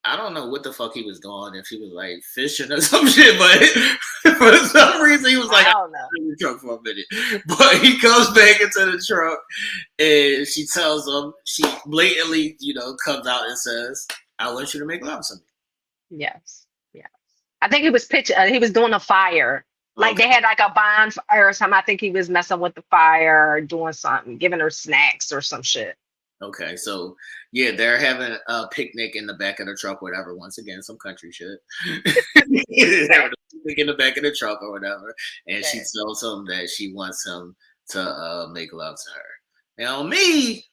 I don't know what the fuck he was doing, if he was like fishing or some shit, but for some reason he was like, I don't know. in the truck for a minute. But he comes back into the truck and she tells him, she blatantly, comes out and says, "I want you to make love to me." Yes. Yeah. I think he was he was doing a fire. Like Okay. they had like a bonfire or something. I think he was messing with the fire or doing something, giving her snacks or some shit. Okay, so yeah, they're having a picnic in the back of the truck, whatever. Once again, some country shit. Having a picnic in the back of the truck or whatever, and she tells him that she wants him to make love to her. Now, me,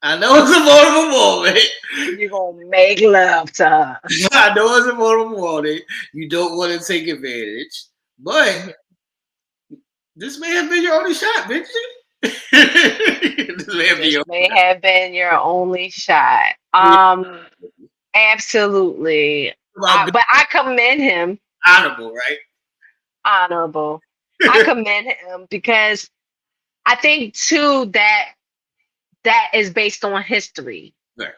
I know it's a vulnerable moment. You're gonna make love to her. I know it's a vulnerable moment. You don't want to take advantage, but this may have been your only shot, bitch. This may have been your only shot. Absolutely. But I commend him. Honorable, right? Honorable. I commend him because I think too that is based on history. Right.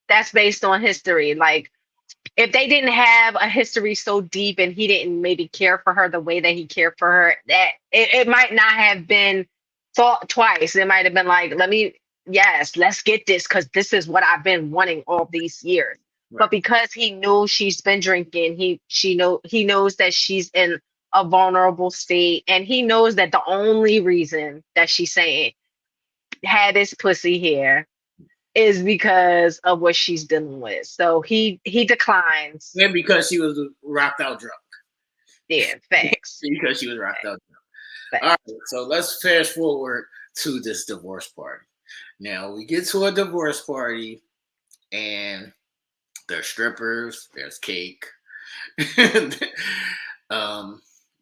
That's based on history. Like, if they didn't have a history so deep and he didn't maybe care for her the way that he cared for her, that it might not have been thought twice. It might have been like, let's get this because this is what I've been wanting all these years. Right. But because he knew she's been drinking, he knows that she's in a vulnerable state, and he knows that the only reason that she's saying had this pussy here is because of what she's dealing with. So he declines. And because she was rocked out drunk. Yeah, facts. Because she was rocked out drunk. Facts. All right, so let's fast forward to this divorce party. Now we get to a divorce party, and there's strippers, there's cake.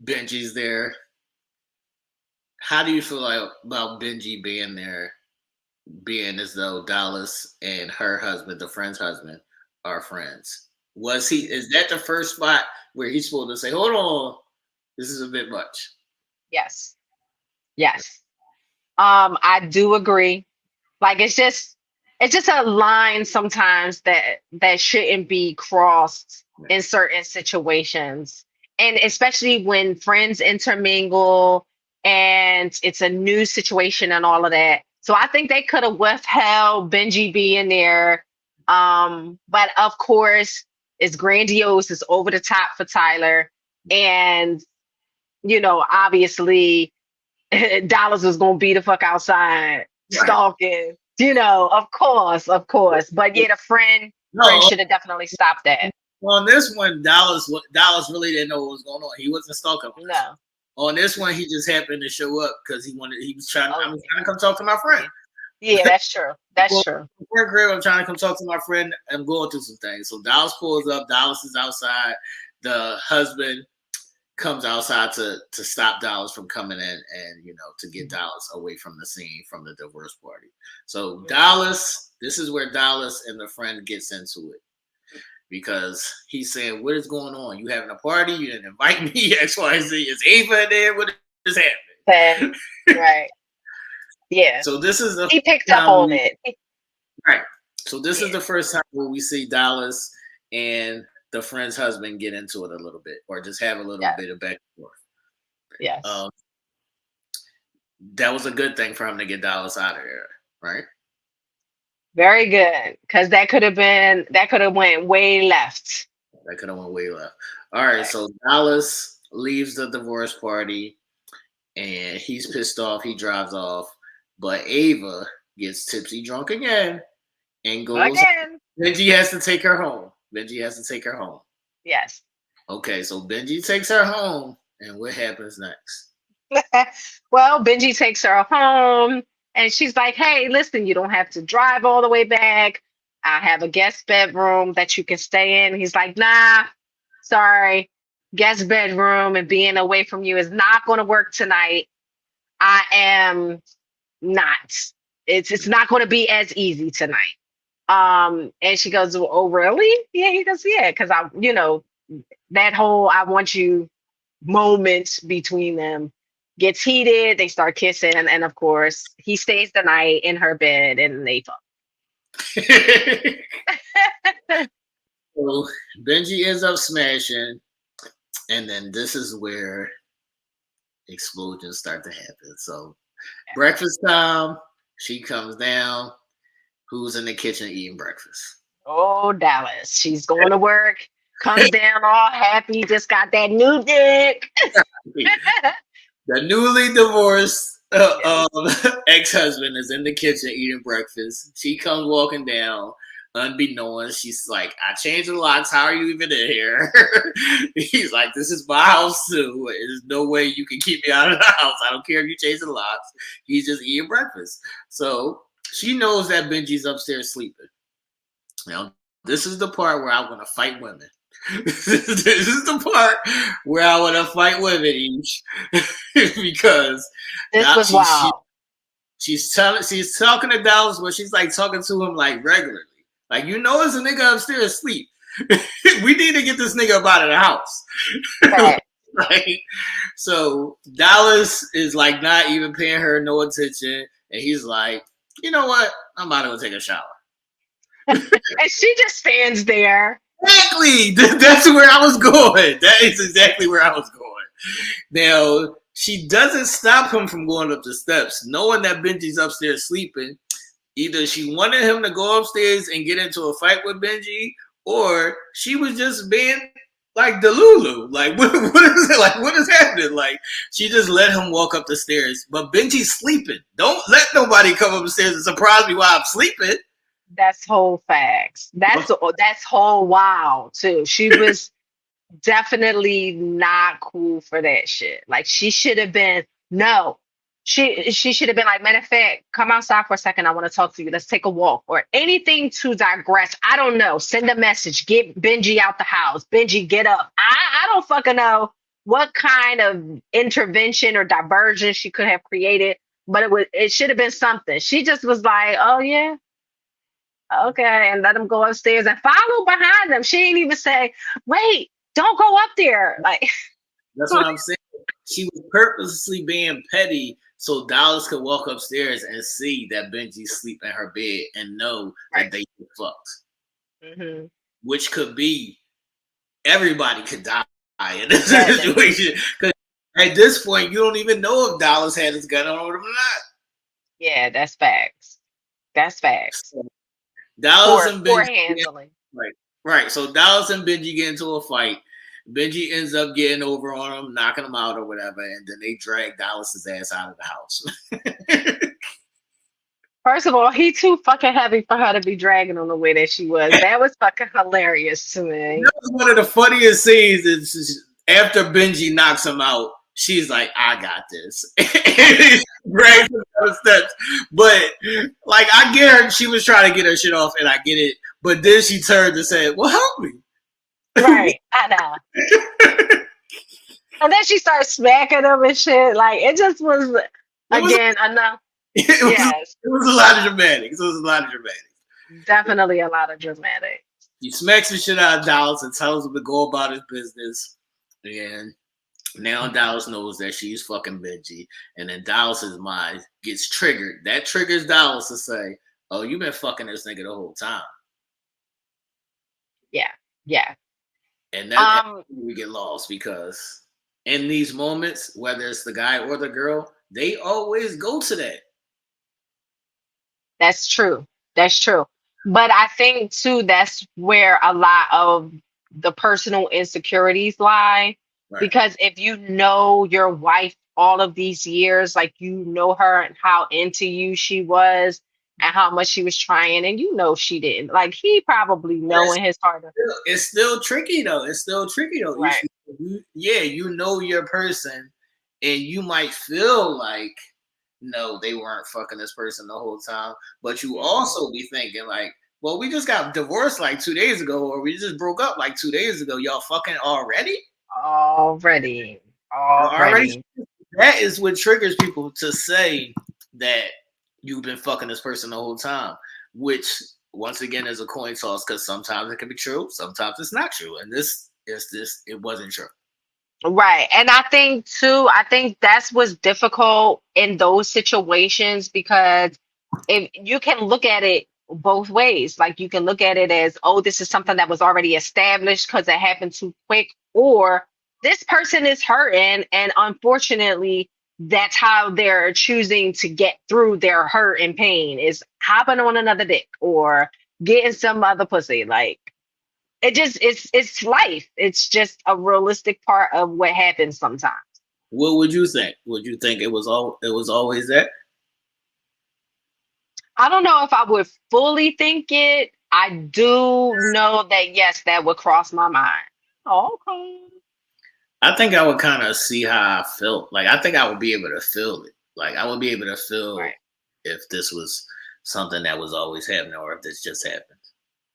Benji's there. How do you feel about Benji being there, being as though Dallas and her husband, the friend's husband, are friends? Is that the first spot where he's supposed to say, hold on, this is a bit much? Yes. I do agree. Like, it's just a line sometimes that shouldn't be crossed in certain situations. And especially when friends intermingle and it's a new situation and all of that. So I think they could have withheld Benji being there. But of course, it's grandiose. It's over the top for Tyler. And, obviously, Dallas is going to be the fuck outside stalking. Of course. But yeah, the friend should have definitely stopped that. On this one, Dallas really didn't know what was going on. He wasn't stalking. No. On this one, he just happened to show up because he was trying to come talk to my friend. Yeah, that's true. That's true. I'm trying to come talk to my friend. I'm going through some things. So Dallas pulls up. Dallas is outside. The husband comes outside to stop Dallas from coming in and, to get Dallas away from the scene, from the divorce party. So Dallas, this is where Dallas and the friend gets into it. Because he's saying, what is going on? You having a party? You didn't invite me? X, Y, Z. Is Ava there? What is happening? Right. Yeah. So this is he picked up on it. Right. So this is the first time where we see Dallas and the friend's husband get into it a little bit, or just have a little bit of back and forth. Yes. That was a good thing for him to get Dallas out of there, right? Very good, because that could have went way left. All right, so Dallas leaves the divorce party, and he's pissed off. He drives off, but Ava gets tipsy drunk again and goes. Again. Benji has to take her home. Yes. Okay, so Benji takes her home, and what happens next? Well, Benji takes her home. And she's like, hey, listen, you don't have to drive all the way back. I have a guest bedroom that you can stay in. He's like, nah, sorry. Guest bedroom and being away from you is not going to work tonight. I am not. It's not going to be as easy tonight. And she goes, oh, really? Yeah, he goes, yeah, because that whole I want you moment between them gets heated, they start kissing, and of course, he stays the night in her bed and they fuck. So Benji ends up smashing, and then this is where explosions start to happen. So breakfast time, she comes down. Who's in the kitchen eating breakfast? Oh, Dallas. She's going to work, comes down all happy, just got that new dick. The newly divorced ex-husband is in the kitchen eating breakfast. She comes walking down. unbeknownst, she's like, I changed the locks. How are you even in here? He's like, this is my house too. There's no way you can keep me out of the house. I don't care if you change the locks. He's just eating breakfast. So she knows that Benji's upstairs sleeping. Now, this is the part where I want to fight women. This is the part where I want to fight women, each because This was wild. She's talking to Dallas, but she's like talking to him like regularly. Like, you know, there's a nigga upstairs asleep. We need to get this nigga up out of the house. Right. Right? So Dallas is like not even paying her no attention, and he's like, you know what? I'm about to go take a shower. And she just stands there. Exactly. That's where I was going. That is exactly where I was going. Now, she doesn't stop him from going up the steps, knowing that Benji's upstairs sleeping. Either she wanted him to go upstairs and get into a fight with Benji, or she was just being like Delulu. Like, what is it? Like, what is happening? Like, she just let him walk up the stairs. But Benji's sleeping. Don't let nobody come up the stairs and surprise me while I'm sleeping. That's whole facts. That's whole wild too. She was definitely not cool for that shit. Like, she should have been she should have been like, matter of fact, come outside for a second. I want to talk to you. Let's take a walk or anything to digress. I don't know. Send a message. Get Benji out the house. Benji, get up. I don't fucking know what kind of intervention or diversion she could have created, but it should have been something. She just was like, oh yeah. Okay, and let him go upstairs and follow behind them. She didn't even say, wait, don't go up there. Like, that's what I'm saying. She was purposely being petty so Dallas could walk upstairs and see that Benji's asleep in her bed and know that they get fucked. Mm-hmm. Which could be everybody could die in this situation. Because at this point, you don't even know if Dallas had his gun on him or not. Yeah, that's facts. That's facts. So, Dallas and Poor Benji, handling. right. So Dallas and Benji get into a fight. Benji ends up getting over on him, knocking him out or whatever, and then they drag Dallas's ass out of the house. First of all, he too fucking heavy for her to be dragging on the way that she was. That was fucking hilarious to me. That was one of the funniest scenes. Is after Benji knocks him out, she's like, I got this. Drags him down the steps. But, like, I get her, she was trying to get her shit off, and I get it. But then she turned and said, well, help me. Right, I know. And then she started smacking him and shit. Like, it just was, enough. It was a lot of dramatics. Definitely a lot of dramatics. He smacks the shit out of Dallas and tells him to go about his business. And now Dallas knows that she's fucking Benji. And then Dallas's mind gets triggered. That triggers Dallas to say, oh, you've been fucking this nigga the whole time. Yeah. And that's we get lost because in these moments, whether it's the guy or the girl, they always go to that. That's true. But I think too, that's where a lot of the personal insecurities lie. Right. Because if you know your wife all of these years, like, you know her and how into you she was and how much she was trying, and you know she didn't. Like, he probably know in his heart. It's still tricky though. Right. You know your person, and you might feel like, no, they weren't fucking this person the whole time. But you also be thinking like, well, we just got divorced like 2 days ago, or we just broke up like 2 days ago. Y'all fucking already? Already. That is what triggers people to say that you've been fucking this person the whole time, which once again is a coin toss because sometimes it can be true, sometimes it's not true. And it wasn't true. Right. And I think that's what's difficult in those situations, because if you can look at it both ways, like, you can look at it as, oh, this is something that was already established because it happened too quick, or this person is hurting, and unfortunately that's how they're choosing to get through their hurt and pain, is hopping on another dick or getting some other pussy. Like, it's life. It's just a realistic part of what happens sometimes. What would you think? Would you think it was always that? I don't know if I would fully think it. I do know that, yes, that would cross my mind. Oh, okay. I think I would kind of see how I felt. Like, I think I would be able to feel it. Like, I would be able to feel Right. if this was something that was always happening or if this just happened.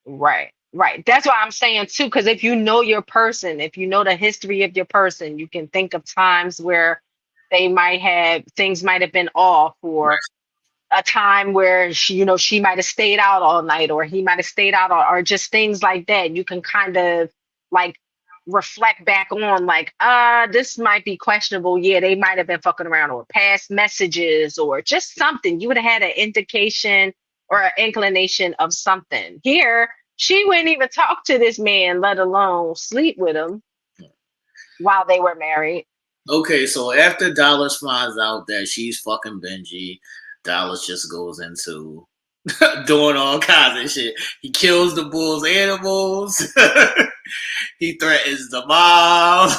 Right. Right. That's what I'm saying too. Because if you know your person, if you know the history of your person, you can think of times where things might have been off, or a time where she might have stayed out all night, or he might have stayed out, or just things like that. You can kind of like reflect back on, like, this might be questionable. Yeah, they might have been fucking around, or past messages, or just something. You would have had an indication or an inclination of something. Here, she wouldn't even talk to this man, let alone sleep with him while they were married. Okay, so after Dallas finds out that she's fucking Benji, Dallas just goes into doing all kinds of shit. He kills the bull's animals. He threatens the mom.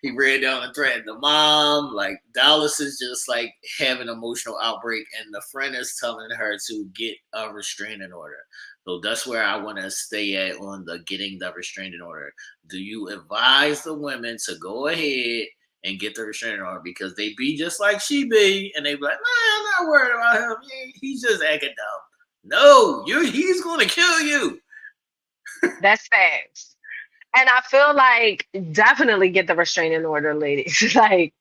He ran down and threatened the mom. Like, Dallas is just like having an emotional outbreak, and the friend is telling her to get a restraining order. So that's where I want to stay at on the getting the restraining order. Do you advise the women to go ahead and get the restraining order, because they be just like she be, and they be like, nah, I'm not worried about him. He's just acting dumb. No, he's going to kill you. That's facts. And I feel like definitely get the restraining order, ladies. Like,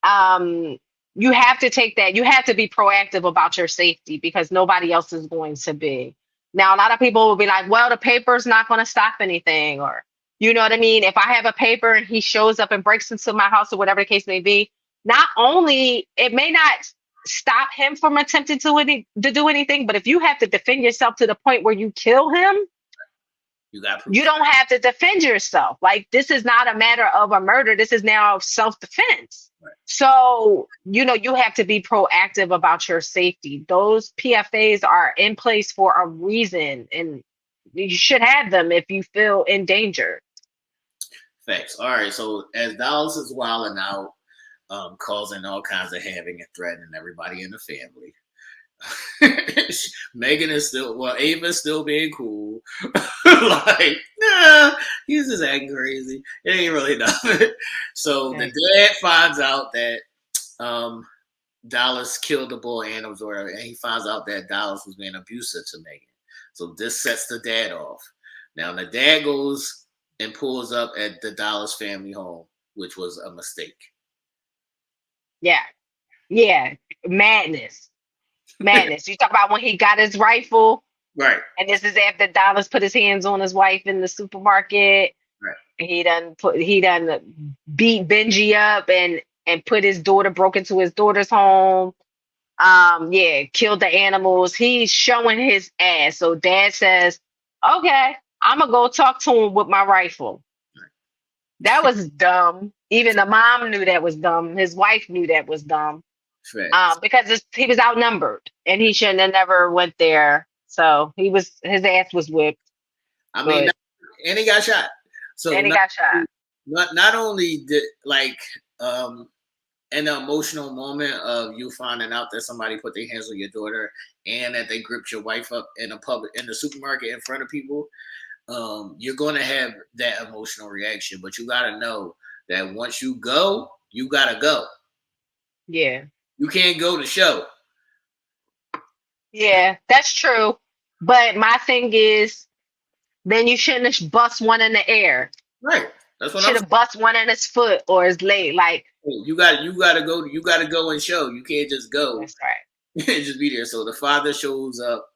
you have to take that. You have to be proactive about your safety, because nobody else is going to be. Now, a lot of people will be like, well, the paper's not going to stop anything, or, you know what I mean? If I have a paper and he shows up and breaks into my house, or whatever the case may be, not only it may not stop him from attempting to do anything, but if you have to defend yourself to the point where you kill him, you don't have to defend yourself. Like, this is not a matter of a murder. This is now self-defense. Right. So, you have to be proactive about your safety. Those PFAs are in place for a reason, and you should have them if you feel in danger. Facts. All right. So as Dallas is wilding out, causing all kinds of havoc and threatening everybody in the family, Meagan is Ava's still being cool. Like, nah, he's just acting crazy. It ain't really nothing. So the dad finds out that Dallas killed the boy animals, or whatever, and he finds out that Dallas was being abusive to Meagan. So this sets the dad off. Now the dad goes and pulls up at the Dallas family home, which was a mistake. Yeah. Madness. You talk about when he got his rifle, right? And this is after Dallas put his hands on his wife in the supermarket. Right. He done beat Benji up and broke into his daughter's home. Killed the animals. He's showing his ass. So dad says, okay, I'm gonna go talk to him with my rifle. Right. That was dumb. Even the mom knew that was dumb. His wife knew that was dumb. Because he was outnumbered, and he shouldn't have never went there. So his ass was whipped. I mean, and he got shot. Not only did, like, an emotional moment of you finding out that somebody put their hands on your daughter, and that they gripped your wife up in the supermarket in front of people, you're going to have that emotional reaction. But you got to know that once you go, you got to go. Yeah. You can't go to show. Yeah, that's true. But my thing is, then you shouldn't have bust one in the air. Right. That's what should have bust one in his foot or his leg. Like, you gotta go. You gotta go and show. You can't just go. That's right. You can't just be there. So the father shows up,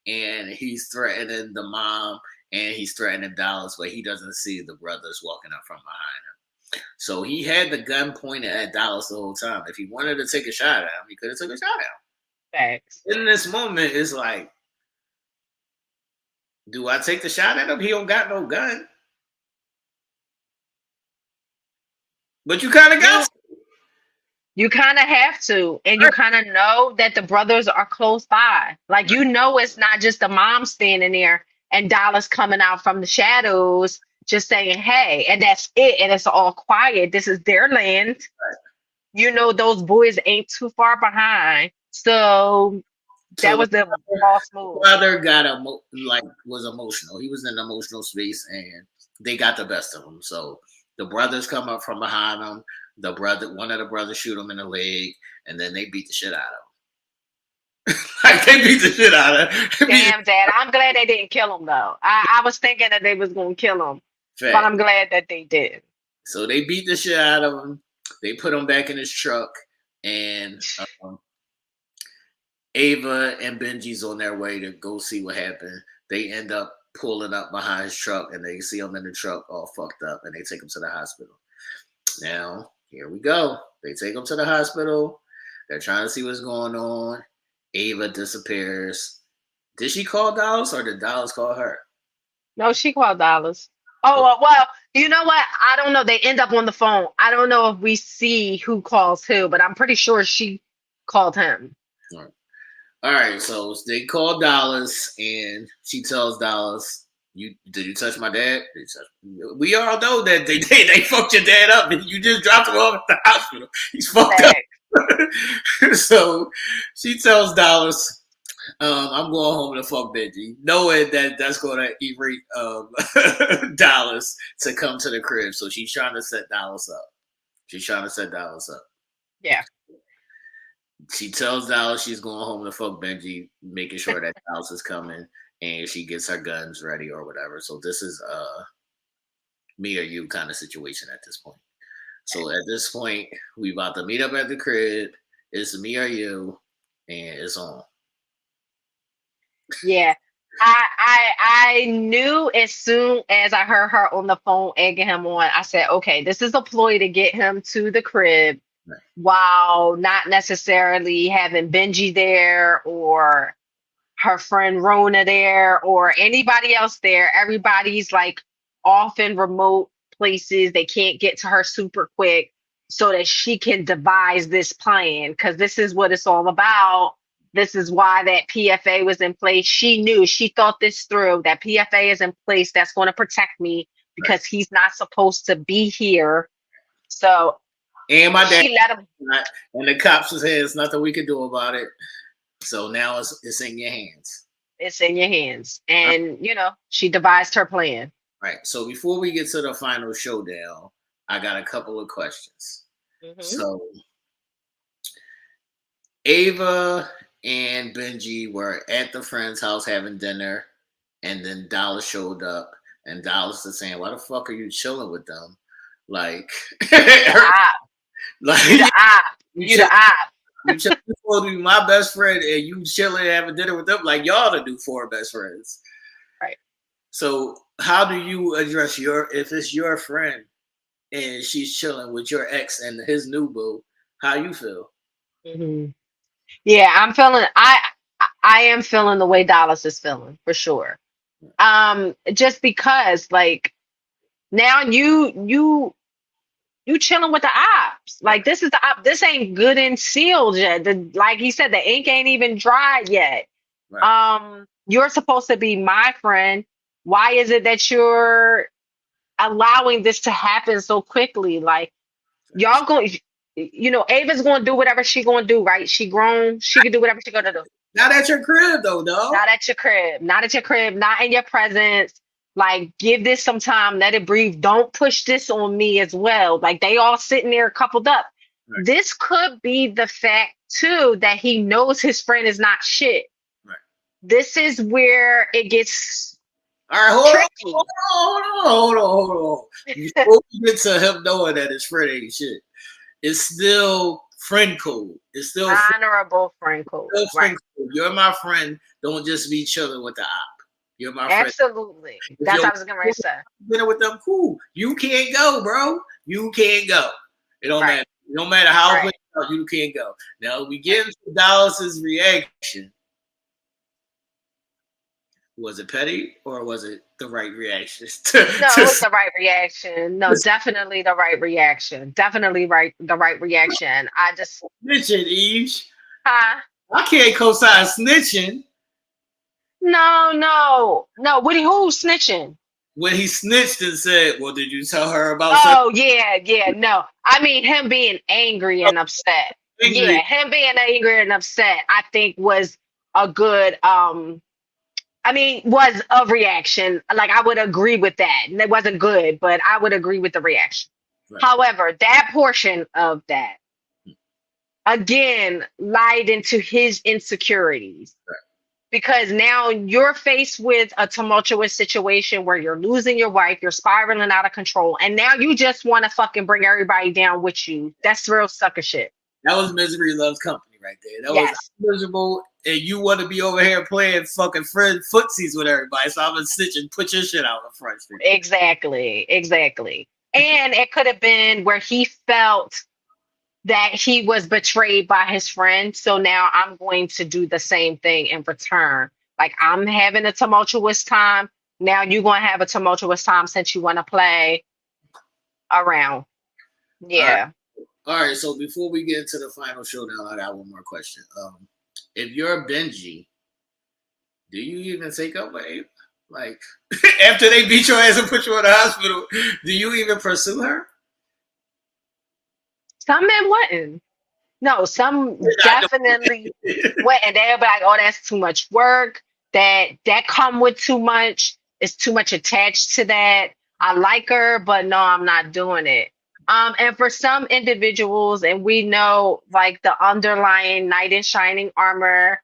and he's threatening the mom, and he's threatening Dallas, but he doesn't see the brothers walking up from behind him. So he had the gun pointed at Dallas the whole time. If he wanted to take a shot at him, he could have took a shot at him. Facts. In this moment, it's like, do I take the shot at him? He don't got no gun. But you kind of got to. You kind of have to. And you kind of know that the brothers are close by. Like, it's not just the mom standing there and Dallas coming out from the shadows just saying, hey, and that's it. And it's all quiet. This is their land. Right. Those boys ain't too far behind. So So That was the boss move. brother got was emotional. He was in an emotional space, and they got the best of him. So the brothers come up from behind him. One of the brothers shoot him in the leg, and then they beat the shit out of him. Like they beat the shit out of him. Damn, Dad. I'm glad they didn't kill him though. I was thinking that they was gonna kill him, but I'm glad that they did. So they beat the shit out of him. They put him back in his truck, and Ava and Benji's on their way to go see what happened. They end up pulling up behind his truck, and they see him in the truck all fucked up, and they take him to the hospital. Now, here we go. They take him to the hospital. They're trying to see what's going on. Ava disappears. Did she call Dallas, or did Dallas call her? No, she called Dallas. Oh, well, you know what? I don't know. They end up on the phone. I don't know if we see who calls who, but I'm pretty sure she called him. All right, so they call Dallas, and she tells Dallas, did you touch my dad? We all know that they fucked your dad up, and you just dropped him off at the hospital. He's fucked up. So she tells Dallas, I'm going home to fuck Benji, knowing that that's going to irate Dallas to come to the crib. So she's trying to set Dallas up. Yeah. She tells Dallas she's going home to fuck Benji, making sure that Dallas is coming, and she gets her guns ready or whatever. So this is me or you kind of situation at this point. So at this point, we about to meet up at the crib. It's me or you, and it's on. Yeah. I knew as soon as I heard her on the phone egging him on, I said, okay, this is a ploy to get him to the crib while not necessarily having Benji there or her friend Rona there or anybody else there. Everybody's like off in remote places. They can't get to her super quick so that she can devise this plan, because this is what it's all about. This is why that PFA was in place. She thought this through. That PFA is in place. That's going to protect me because he's not supposed to be here. So, and my dad, and the cops was here. There's nothing we can do about it. So now it's in your hands. It's in your hands. And, she devised her plan. Right. So before we get to the final showdown, I got a couple of questions. Mm-hmm. So Ava and Benji were at the friend's house having dinner, and then Dallas showed up, and Dallas is saying, "Why the fuck are you chilling with them?" Like, you supposed to be my best friend, and you chilling having dinner with them. Like, y'all to do 4 best friends, right? So how do you address if it's your friend and she's chilling with your ex and his new boo? How you feel? Mm-hmm. Yeah, I'm feeling. I am feeling the way Dallas is feeling for sure. Just because, like, now you chilling with the ops. Like, this is the op. This ain't good and sealed yet. Like he said, the ink ain't even dried yet. Right. You're supposed to be my friend. Why is it that you're allowing this to happen so quickly? Like, y'all going. Ava's going to do whatever she going to do, right? She grown. She can do whatever she going to do. Not at your crib, though, dog. Not at your crib. Not at your crib. Not in your presence. Like, give this some time. Let it breathe. Don't push this on me as well. Like, they all sitting there coupled up. Right. This could be the fact, too, that he knows his friend is not shit. Right. This is where it gets tricky. Hold on. Before we get to him knowing that his friend ain't shit, it's still friend code. It's still honorable friend code. Friend code. You're my friend. Don't just be chilling with the op. You're my friend. Absolutely. That's what I was going to say. Dinner with them, cool. You can't go, bro. You can't go. It don't matter. No matter how you can't go. Now we get into Dallas's reaction. Was it petty or was it the right reaction? No, it was the right reaction. No, definitely the right reaction. Definitely the right reaction. I just snitching, Eve. Huh? I can't co-sign snitching. No. Who snitching? When he snitched and said, "Well, did you tell her about?" Oh, yeah. No, I mean him being angry and upset. Yeah, him being angry and upset, I think was a good was a reaction. Like I would agree with that. And it wasn't good, but I would agree with the reaction. Right. However, that portion of that again lied into his insecurities. Right. Because now you're faced with a tumultuous situation where you're losing your wife, you're spiraling out of control, and now you just want to fucking bring everybody down with you. That's real sucker shit. That was misery loves company right there. That Yes. was miserable, and you want to be over here playing fucking friend footsies with everybody. So I'm gonna snitch and put your shit out in front. Exactly. And it could have been where he felt that he was betrayed by his friend. So now I'm going to do the same thing in return. Like I'm having a tumultuous time. Now you're going to have a tumultuous time since you want to play around. Yeah. All right. So before we get into the final showdown, I got one more question. If you're a Benji, do you even take up like after they beat your ass and put you in the hospital, do you even pursue her? Some men wouldn't. No, some definitely wouldn't. And they'll be like, oh, that's too much work. That come with too much. It's too much attached to that. I like her, but no, I'm not doing it. And for some individuals, and we know like the underlying knight in shining armor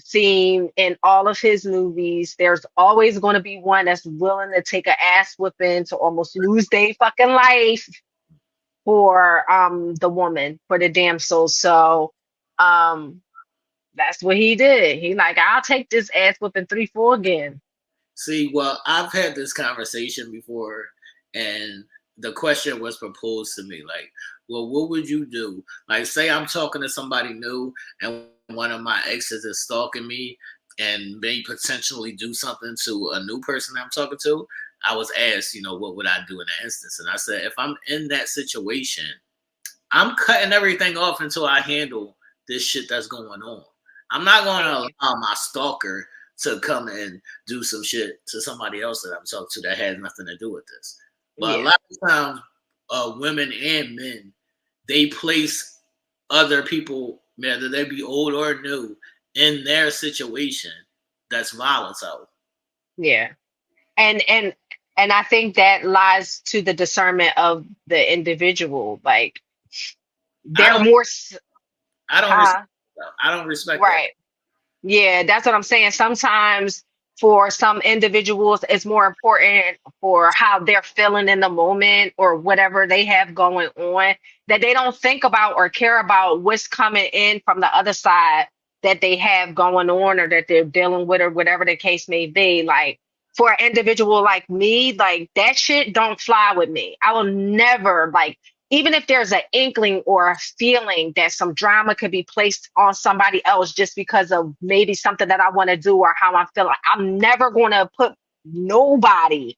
theme in all of his movies, there's always going to be one that's willing to take an ass whipping to almost lose their fucking life for the woman, for the damsel. So that's what he did. He like, I'll take this ass whipping 3-4 again. See, well, I've had this conversation before, and the question was proposed to me, like, well, what would you do? Like, say I'm talking to somebody new, and one of my exes is stalking me, and may potentially do something to a new person I'm talking to. I was asked, what would I do in that instance? And I said, if I'm in that situation, I'm cutting everything off until I handle this shit that's going on. I'm not going to allow my stalker to come and do some shit to somebody else that I'm talking to that has nothing to do with this. But a lot of times, women and men, they place other people, whether they be old or new, in their situation that's volatile. Yeah. And I think that lies to the discernment of the individual. Like they're more. I don't respect right. That. Yeah, that's what I'm saying. Sometimes for some individuals, it's more important for how they're feeling in the moment or whatever they have going on, that they don't think about or care about what's coming in from the other side that they have going on or that they're dealing with or whatever the case may be. Like, for an individual like me, like that shit don't fly with me. I will never, like, even if there's an inkling or a feeling that some drama could be placed on somebody else just because of maybe something that I want to do or how I'm feeling, I'm never going to put nobody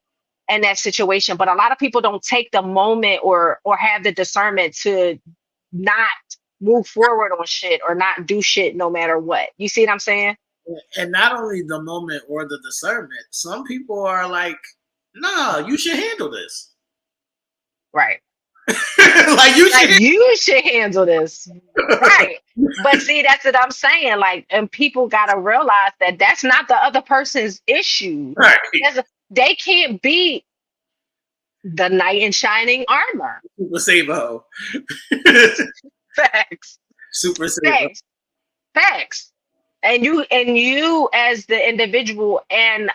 in that situation. But a lot of people don't take the moment or have the discernment to not move forward on shit or not do shit no matter what. You see what I'm saying? And not only the moment or the discernment, some people are like, nah, you should handle this. Right. like you should handle this. Right. But see, that's what I'm saying. Like, and people got to realize that that's not the other person's issue. Right. They can't be the knight in shining armor. Super Sabo. Facts. Super Sabo. Facts. And you as the individual, and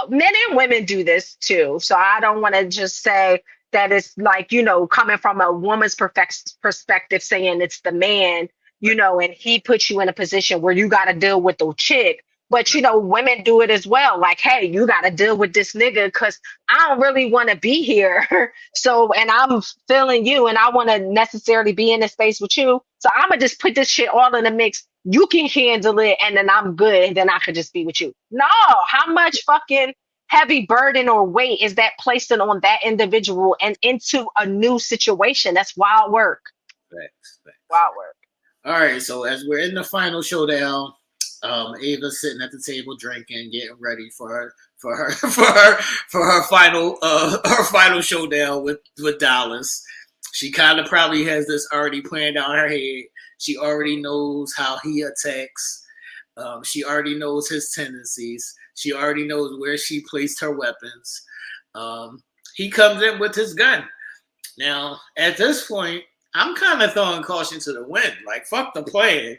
men and women do this too. So I don't want to just say that it's like, coming from a woman's perspective, saying it's the man, and he puts you in a position where you got to deal with the chick. But, women do it as well. Like, hey, you got to deal with this nigga because I don't really want to be here. So, and I'm feeling you and I want to necessarily be in this space with you. So I'm going to just put this shit all in the mix. You can handle it and then I'm good. And then I could just be with you. No, how much fucking heavy burden or weight is that placing on that individual and into a new situation? That's wild work. Facts. Wild work. All right. So as we're in the final showdown, Ava's sitting at the table drinking, getting ready for her final showdown with Dallas. She kind of probably has this already planned out in her head. She already knows how he attacks. She already knows his tendencies. She already knows where she placed her weapons. He comes in with his gun. Now, at this point, I'm kind of throwing caution to the wind. Like, fuck the plan.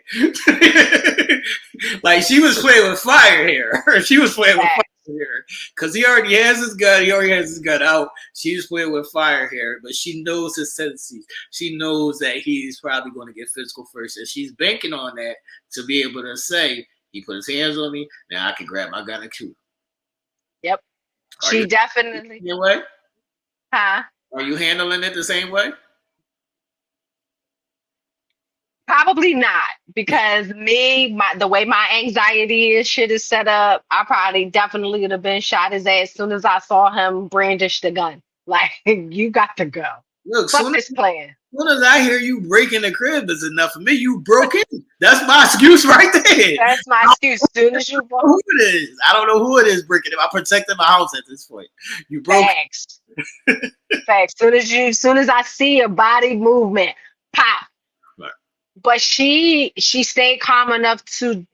Like, she was playing with fire here. She was playing with fire here. Because he already has his gun. He already has his gun out. She was playing with fire here. But she knows his tendencies. She knows that he's probably going to get physical first. And she's banking on that to be able to say, he put his hands on me, now I can grab my gun and shoot him. Yep. She definitely. Your way? Huh? Are you handling it the same way? Probably not, because the way my anxiety shit is set up, I probably definitely would have been shot his ass as soon as I saw him brandish the gun. Like, you got to go. Look, fuck this plan. As soon as I hear you breaking the crib is enough for me. You broke in. That's my excuse right there. That's my excuse. As soon as you broke, who it is? I don't know who it is breaking it. I protected my house at this point. You broke. Facts. Facts. Soon as I see a body movement, pop. Right. But she stayed calm enough to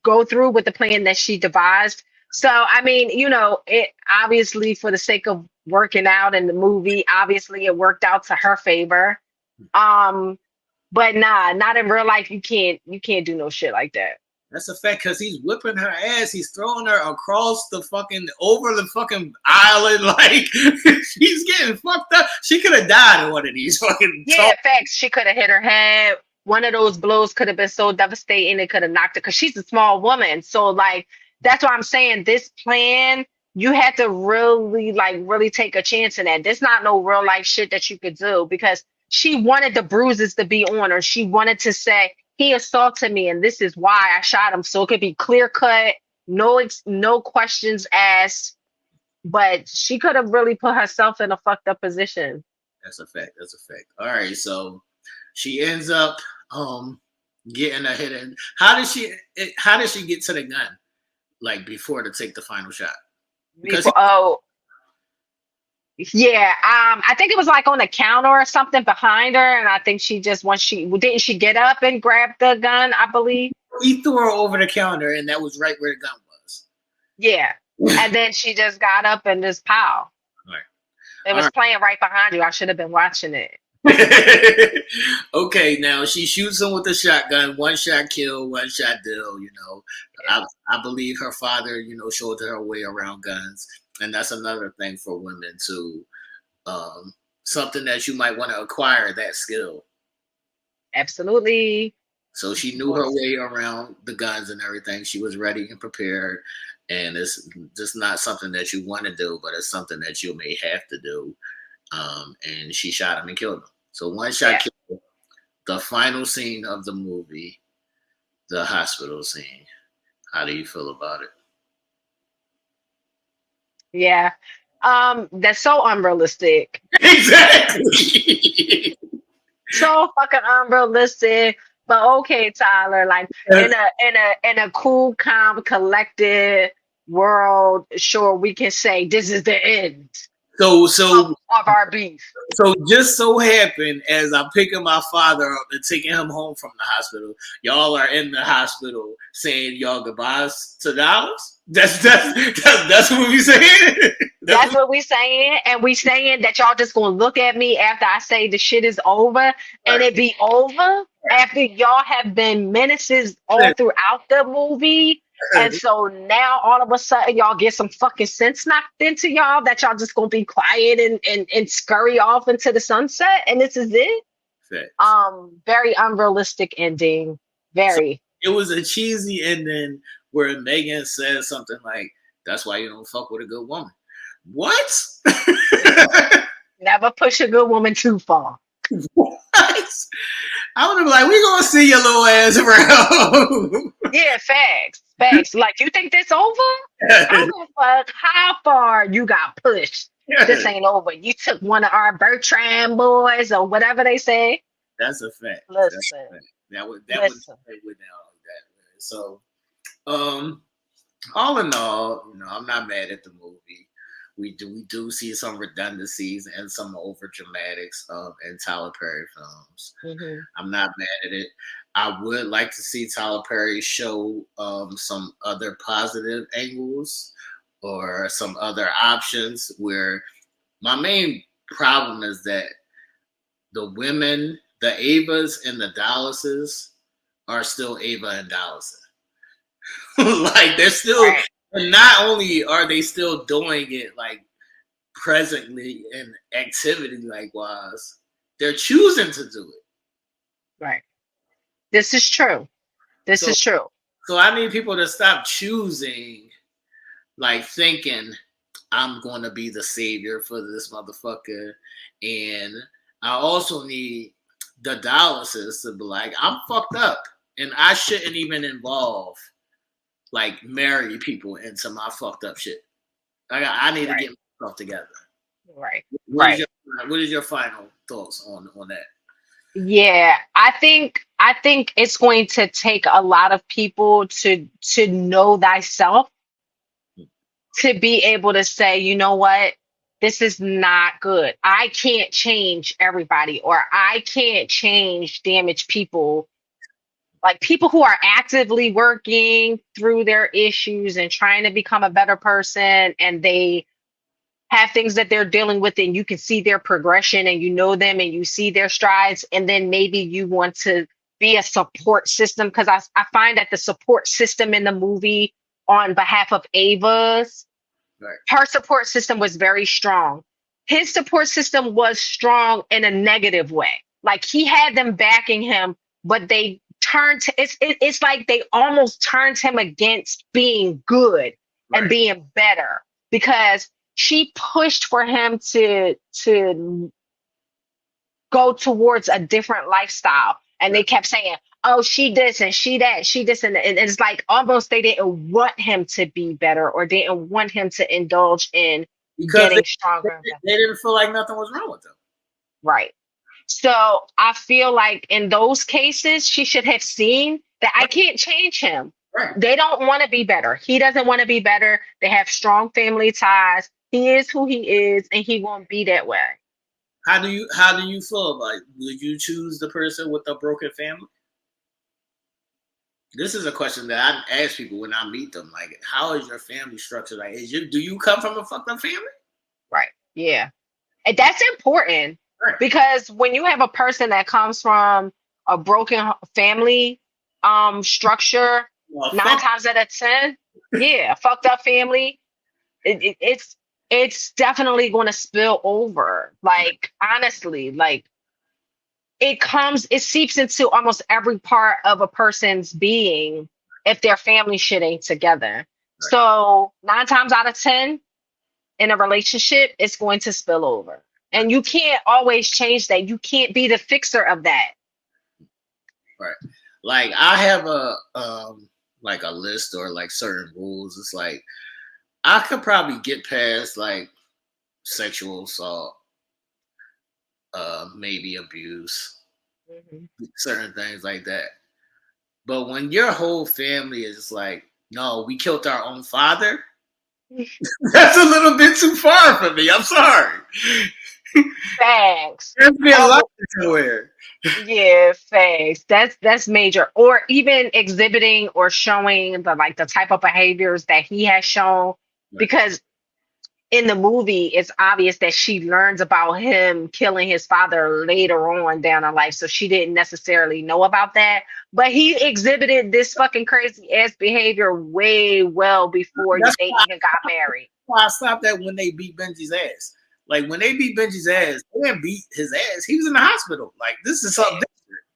go through with the plan that she devised. So, I mean, it obviously, for the sake of working out in the movie, obviously it worked out to her favor. But nah, not in real life. You can't do no shit like that. That's a fact, because he's whipping her ass. He's throwing her across over the fucking island. Like, she's getting fucked up. She could have died in one of these fucking. Yeah, facts. She could have hit her head. One of those blows could have been so devastating it could have knocked her, because she's a small woman. So, like, that's why I'm saying this plan, you had to really take a chance in that. There's not no real life shit that you could do, because she wanted the bruises to be on her. She wanted to say, he assaulted me and this is why I shot him. So it could be clear cut, no questions asked. But she could have really put herself in a fucked up position. That's a fact. All right, so she ends up getting a hit in. How did she get to the gun? Like, before to take the final shot? Yeah, I think it was like on the counter or something behind her, and I think she just didn't she get up and grab the gun, I believe. He threw her over the counter, and that was right where the gun was. Yeah, and then she just got up and just pow. Right. It was playing right behind you. I should have been watching it. Okay, now she shoots him with a shotgun. One shot kill, one shot deal. I believe her father, showed her a way around guns. And that's another thing for women too. Something that you might want to acquire, that skill. Absolutely. So she knew her way around the guns and everything. She was ready and prepared. And it's just not something that you want to do, but it's something that you may have to do. And she shot him and killed him. So one shot kill. The final scene of the movie, the hospital scene. How do you feel about it? Yeah. That's so unrealistic. Exactly. So fucking unrealistic. But okay, Tyler, like in a cool, calm, collected world, sure, we can say this is the end. So of our beef. So just so happened as I'm picking my father up and taking him home from the hospital, y'all are in the hospital saying y'all goodbyes to dollars. That's what we saying. That's what we saying, and we saying that y'all just gonna look at me after I say the shit is over, and it be over after y'all have been menaces all throughout the movie. And so now all of a sudden y'all get some fucking sense knocked into y'all that y'all just gonna be quiet and scurry off into the sunset, and this is it. Facts. Very unrealistic ending. Very. So it was a cheesy ending where Meagan says something like, "That's why you don't fuck with a good woman." What? Never push a good woman too far. What? I would have been like, we gonna see your little ass around. Yeah, facts. Like, you think this over? I don't give a fuck how far you got pushed. This ain't over. You took one of our Bertrand boys or whatever they say. That's a fact. Listen. That would down like that. So, all in all, I'm not mad at the movie. we do see some redundancies and some over dramatics in Tyler Perry films. Mm-hmm. I'm not mad at it. I would like to see Tyler Perry show some other positive angles or some other options. Where my main problem is that the women, the Avas and the Dallases, are still Ava and Dallas. Like they're still, Right. and not only are they still doing it like presently and activity like wise, they're choosing to do it. Right. This is true. This So, is true. so I need people to stop choosing, like thinking I'm going to be the savior for this motherfucker, and I also need the Dallases to be like, I'm fucked up, and I shouldn't even involve like marry people into my fucked up shit. I need to get myself together. Right. What is your final thoughts on that? Yeah, I think it's going to take a lot of people to know thyself, to be able to say, you know what, this is not good. I can't change everybody, or I can't change damaged people. Like people who are actively working through their issues and trying to become a better person, and they have things that they're dealing with, and you can see their progression and you know them and you see their strides, and then maybe you want to be a support system, because I find that the support system in the movie on behalf of Ava's, Right. her support system was very strong. His support system was strong in a negative way. Like he had them backing him, but they turned to, it's like they almost turned him against being good and being better, because she pushed for him to go towards a different lifestyle. And they kept saying, oh, she this and she that, she this. And it's like almost they didn't want him to be better, or didn't want him to indulge in getting stronger. They didn't feel like nothing was wrong with them. Right. So I feel like in those cases, she should have seen that I can't change him. Right. They don't want to be better. He doesn't want to be better. They have strong family ties. He is who he is, and he won't be that way. How do you feel about it? Would you choose the person with a broken family? This is a question that I ask people when I meet them. Like, how is your family structured? Like, do you come from a fucked up family? Right. Yeah. And that's important, because when you have a person that comes from a broken family structure, 9 times out of 10, fucked up family, it's definitely going to spill over. Like, honestly, like it seeps into almost every part of a person's being if their family shit ain't together. Right. So 9 times out of 10 in a relationship, it's going to spill over. And you can't always change that. You can't be the fixer of that. Right. Like I have a list or like certain rules. It's like I could probably get past like sexual assault, maybe abuse, certain things like that. But when your whole family is like, no, we killed our own father, that's a little bit too far for me. I'm sorry. Thanks. There's been a lot somewhere. Yeah, thanks. That's major. Or even exhibiting or showing the type of behaviors that he has shown, because in the movie, it's obvious that she learns about him killing his father later on down in life. So she didn't necessarily know about that. But he exhibited this fucking crazy ass behavior way well before they even got married. I stopped that when they beat Benji's ass. Like when they beat Benji's ass, they didn't beat his ass. He was in the hospital. Like this is something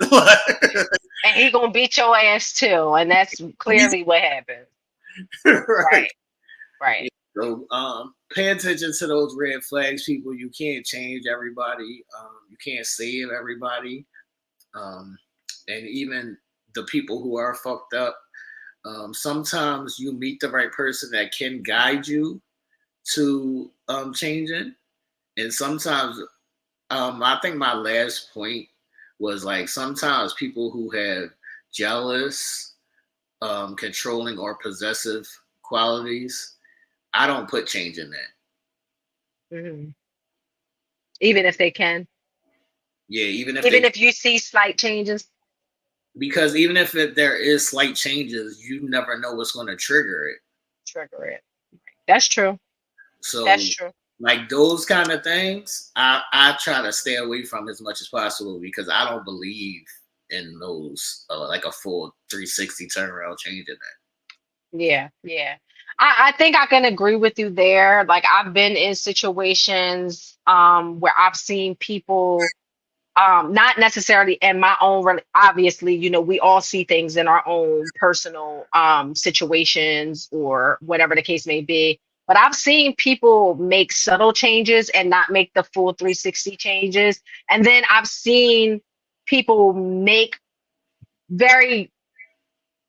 different. And he gonna beat your ass too. And that's clearly what happened. Right. So pay attention to those red flags, people. You can't change everybody. You can't save everybody. And even the people who are fucked up, sometimes you meet the right person that can guide you to changing. And sometimes I think my last point was like sometimes people who have jealous, controlling, or possessive qualities, I don't put change in that. Hmm. Even if they can, Yeah, even if even they, if you see slight changes, because even if there is slight changes, you never know what's going to trigger it. trigger it. That's true. That's So, true. like those kind of things, I try to stay away from as much as possible because I don't believe in those like a full 360 turnaround change in that. Yeah, yeah. I think I can agree with you there. Like I've been in situations where I've seen people not necessarily in my own obviously, we all see things in our own personal situations or whatever the case may be. But I've seen people make subtle changes and not make the full 360 changes. And then I've seen people make very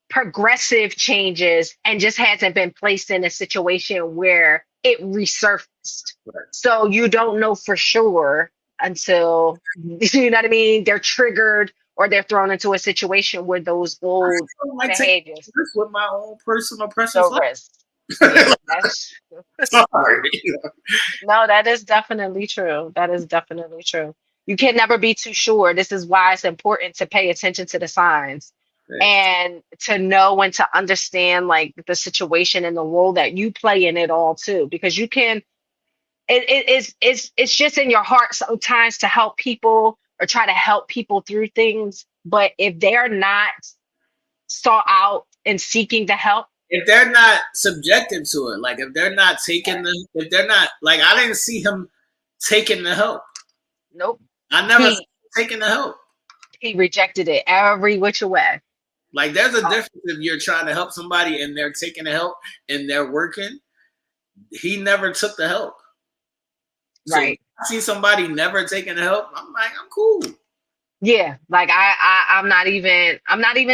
progressive changes and just hasn't been placed in a situation where it resurfaced. Right. So you don't know for sure until, you know what I mean, they're triggered or they're thrown into a situation where those old I don't like taking behaviors, risks with my own personal the preference. risk. Yeah, that's Sorry. no, that is definitely true. That is definitely true. You can never be too sure. This is why it's important to pay attention to the signs and to know and to understand like the situation and the role that you play in it all too. Because you can it's just in your heart sometimes to help people or try to help people through things. But if they're not sought out and seeking the help, If they're not subjected to it, like if they're not taking the, if they're not like, I didn't see him taking the help. nope. I never saw He him taking the help. he rejected it every which way. Like there's a Oh, difference if you're trying to help somebody and they're taking the help and they're working. He never took the help. So right. I see somebody never taking the help. I'm like, I'm cool. Yeah, like I'm not even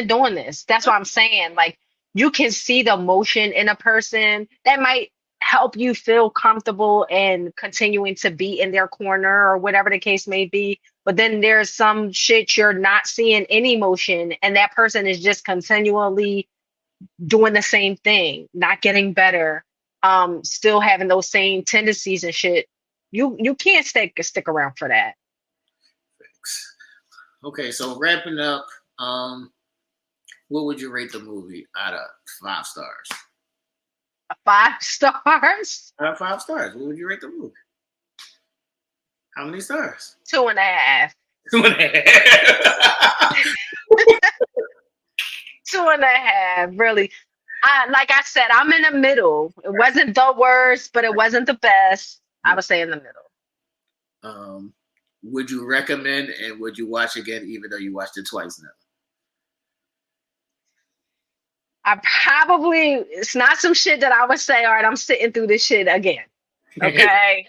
doing this. That's what I'm saying. Like you can see the emotion in a person that might help you feel comfortable and continuing to be in their corner or whatever the case may be. But then there's some shit you're not seeing any emotion and that person is just continually doing the same thing, not getting better, still having those same tendencies and shit. You can't stick around for that. Okay, so wrapping up, what would you rate the movie out of 5 stars? 5 stars. Out of 5 stars, what would you rate the movie? How many stars? 2.5. 2.5. 2.5, really. Like I said, I'm in the middle. It wasn't the worst, but it wasn't the best. I would say in the middle. Would you recommend and would you watch again even though you watched it twice now? It's not some shit that I would say, all right, I'm sitting through this shit again. Okay.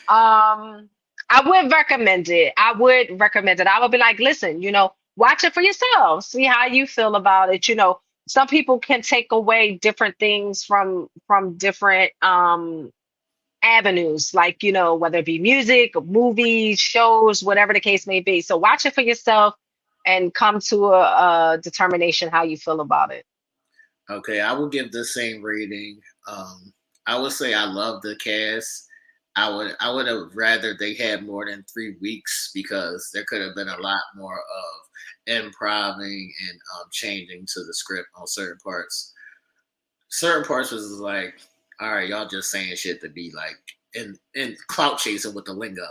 I would recommend it. I would be like, listen, watch it for yourself. See how you feel about it. Some people can take away different things from different avenues, like, whether it be music, movies, shows, whatever the case may be. So watch it for yourself and come to a determination how you feel about it. Okay, I would give the same rating. I would say I love the cast. I would have rather they had more than 3 weeks because there could have been a lot more of improving and changing to the script on certain parts. Certain parts was like, all right, y'all just saying shit to be like in clout chasing with the lingo.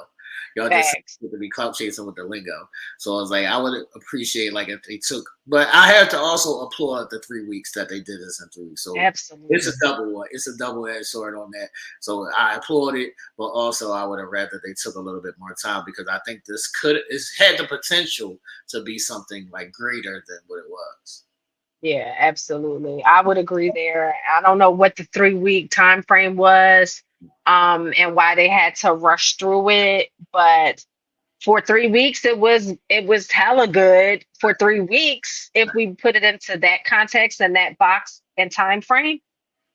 Y'all just to be clout chasing with the lingo. So I was like, I would appreciate like if they took, but I have to also applaud the 3 weeks that they did this in 3 weeks. So Absolutely. it's a double one. It's a double-edged sword on that. So I applaud it, but also I would have rather they took a little bit more time because I think it's had the potential to be something like greater than what it was. Yeah, absolutely. I would agree there. I don't know what the 3 week time frame was, and why they had to rush through it, but for 3 weeks it was hella good for 3 weeks if we put it into that context and that box and time frame.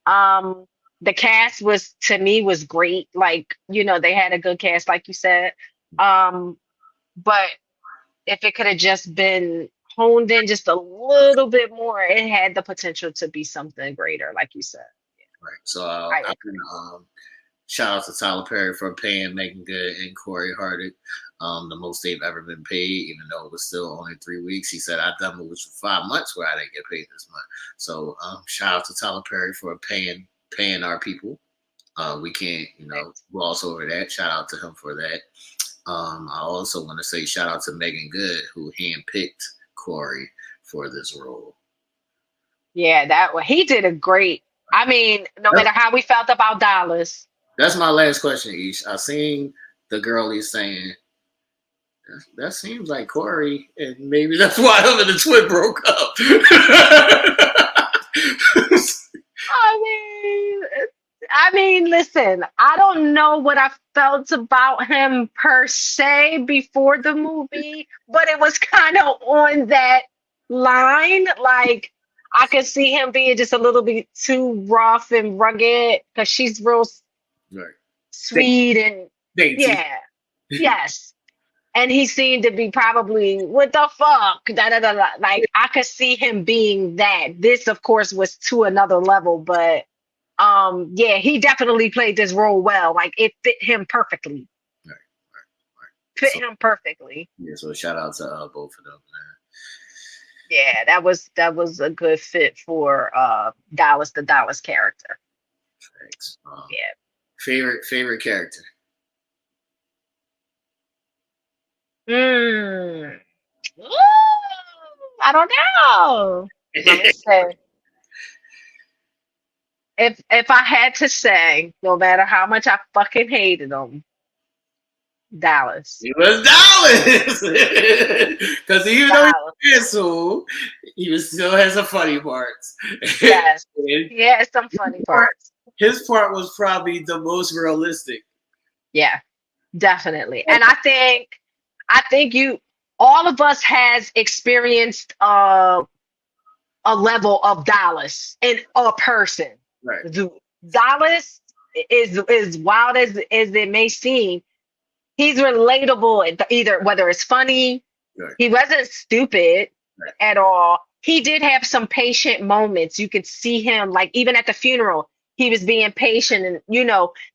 The cast to me was great. Like, they had a good cast, like you said. But if it could have just been honed in just a little bit more, it had the potential to be something greater, like you said. Right. So I I'm agree. Shout out to Tyler Perry for paying Meagan Good and Cory Hardrict the most they've ever been paid, even though it was still only 3 weeks. He said, I've done movies for 5 months where I didn't get paid this month. So shout out to Tyler Perry for paying our people. We can't, gloss over that. Shout out to him for that. I also want to say shout out to Meagan Good, who handpicked Cory for this role. Yeah, he did a great. I mean, no matter how we felt about Dallas. That's my last question, Ish. I seen the girlies saying that seems like Cory, and maybe that's why him and the twin broke up. I mean, listen, I don't know what I felt about him per se before the movie, but it was kind of on that line. Like, I could see him being just a little bit too rough and rugged because she's real sweet and yeah, yes. And he seemed to be probably, what the fuck? Da, da, da, da. Like, I could see him being that. This, of course, was to another level, but yeah, he definitely played this role well. Like, it fit him perfectly. Right. Fit him perfectly. Yeah, so shout out to both of them, man. Yeah, that was a good fit for Dallas, the Dallas character. Thanks. Yeah. Favorite character. Ooh, I don't know. Let me say. If I had to say, no matter how much I fucking hated him, Dallas. It was Dallas. Because even though he's canceled, he still has some funny parts. Yes. He has some funny parts. His part was probably the most realistic. Yeah, definitely. And I think all of us has experienced a level of Dallas in a person. Right. Dallas is wild as it may seem. He's relatable either whether it's funny. Right. He wasn't stupid at all. He did have some patient moments. You could see him, like, even at the funeral, he was being patient. And,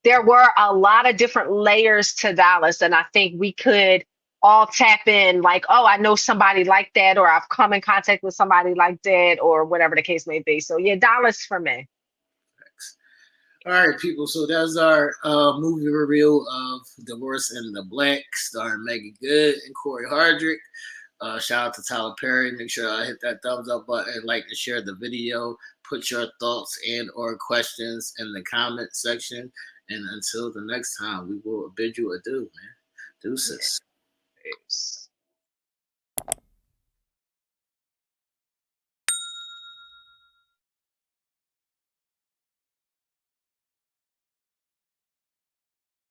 there were a lot of different layers to Dallas. And I think we could all tap in like, oh, I know somebody like that, or I've come in contact with somebody like that, or whatever the case may be. So, yeah, Dallas for me. All right, people. So that's our movie review of Divorce in the Black, starring Meagan Good and Cory Hardrict. Shout out to Tyler Perry. Make sure I hit that thumbs up button, like and share the video. Put your thoughts and or questions in the comment section. And until the next time, we will bid you adieu, man. Deuces. Peace.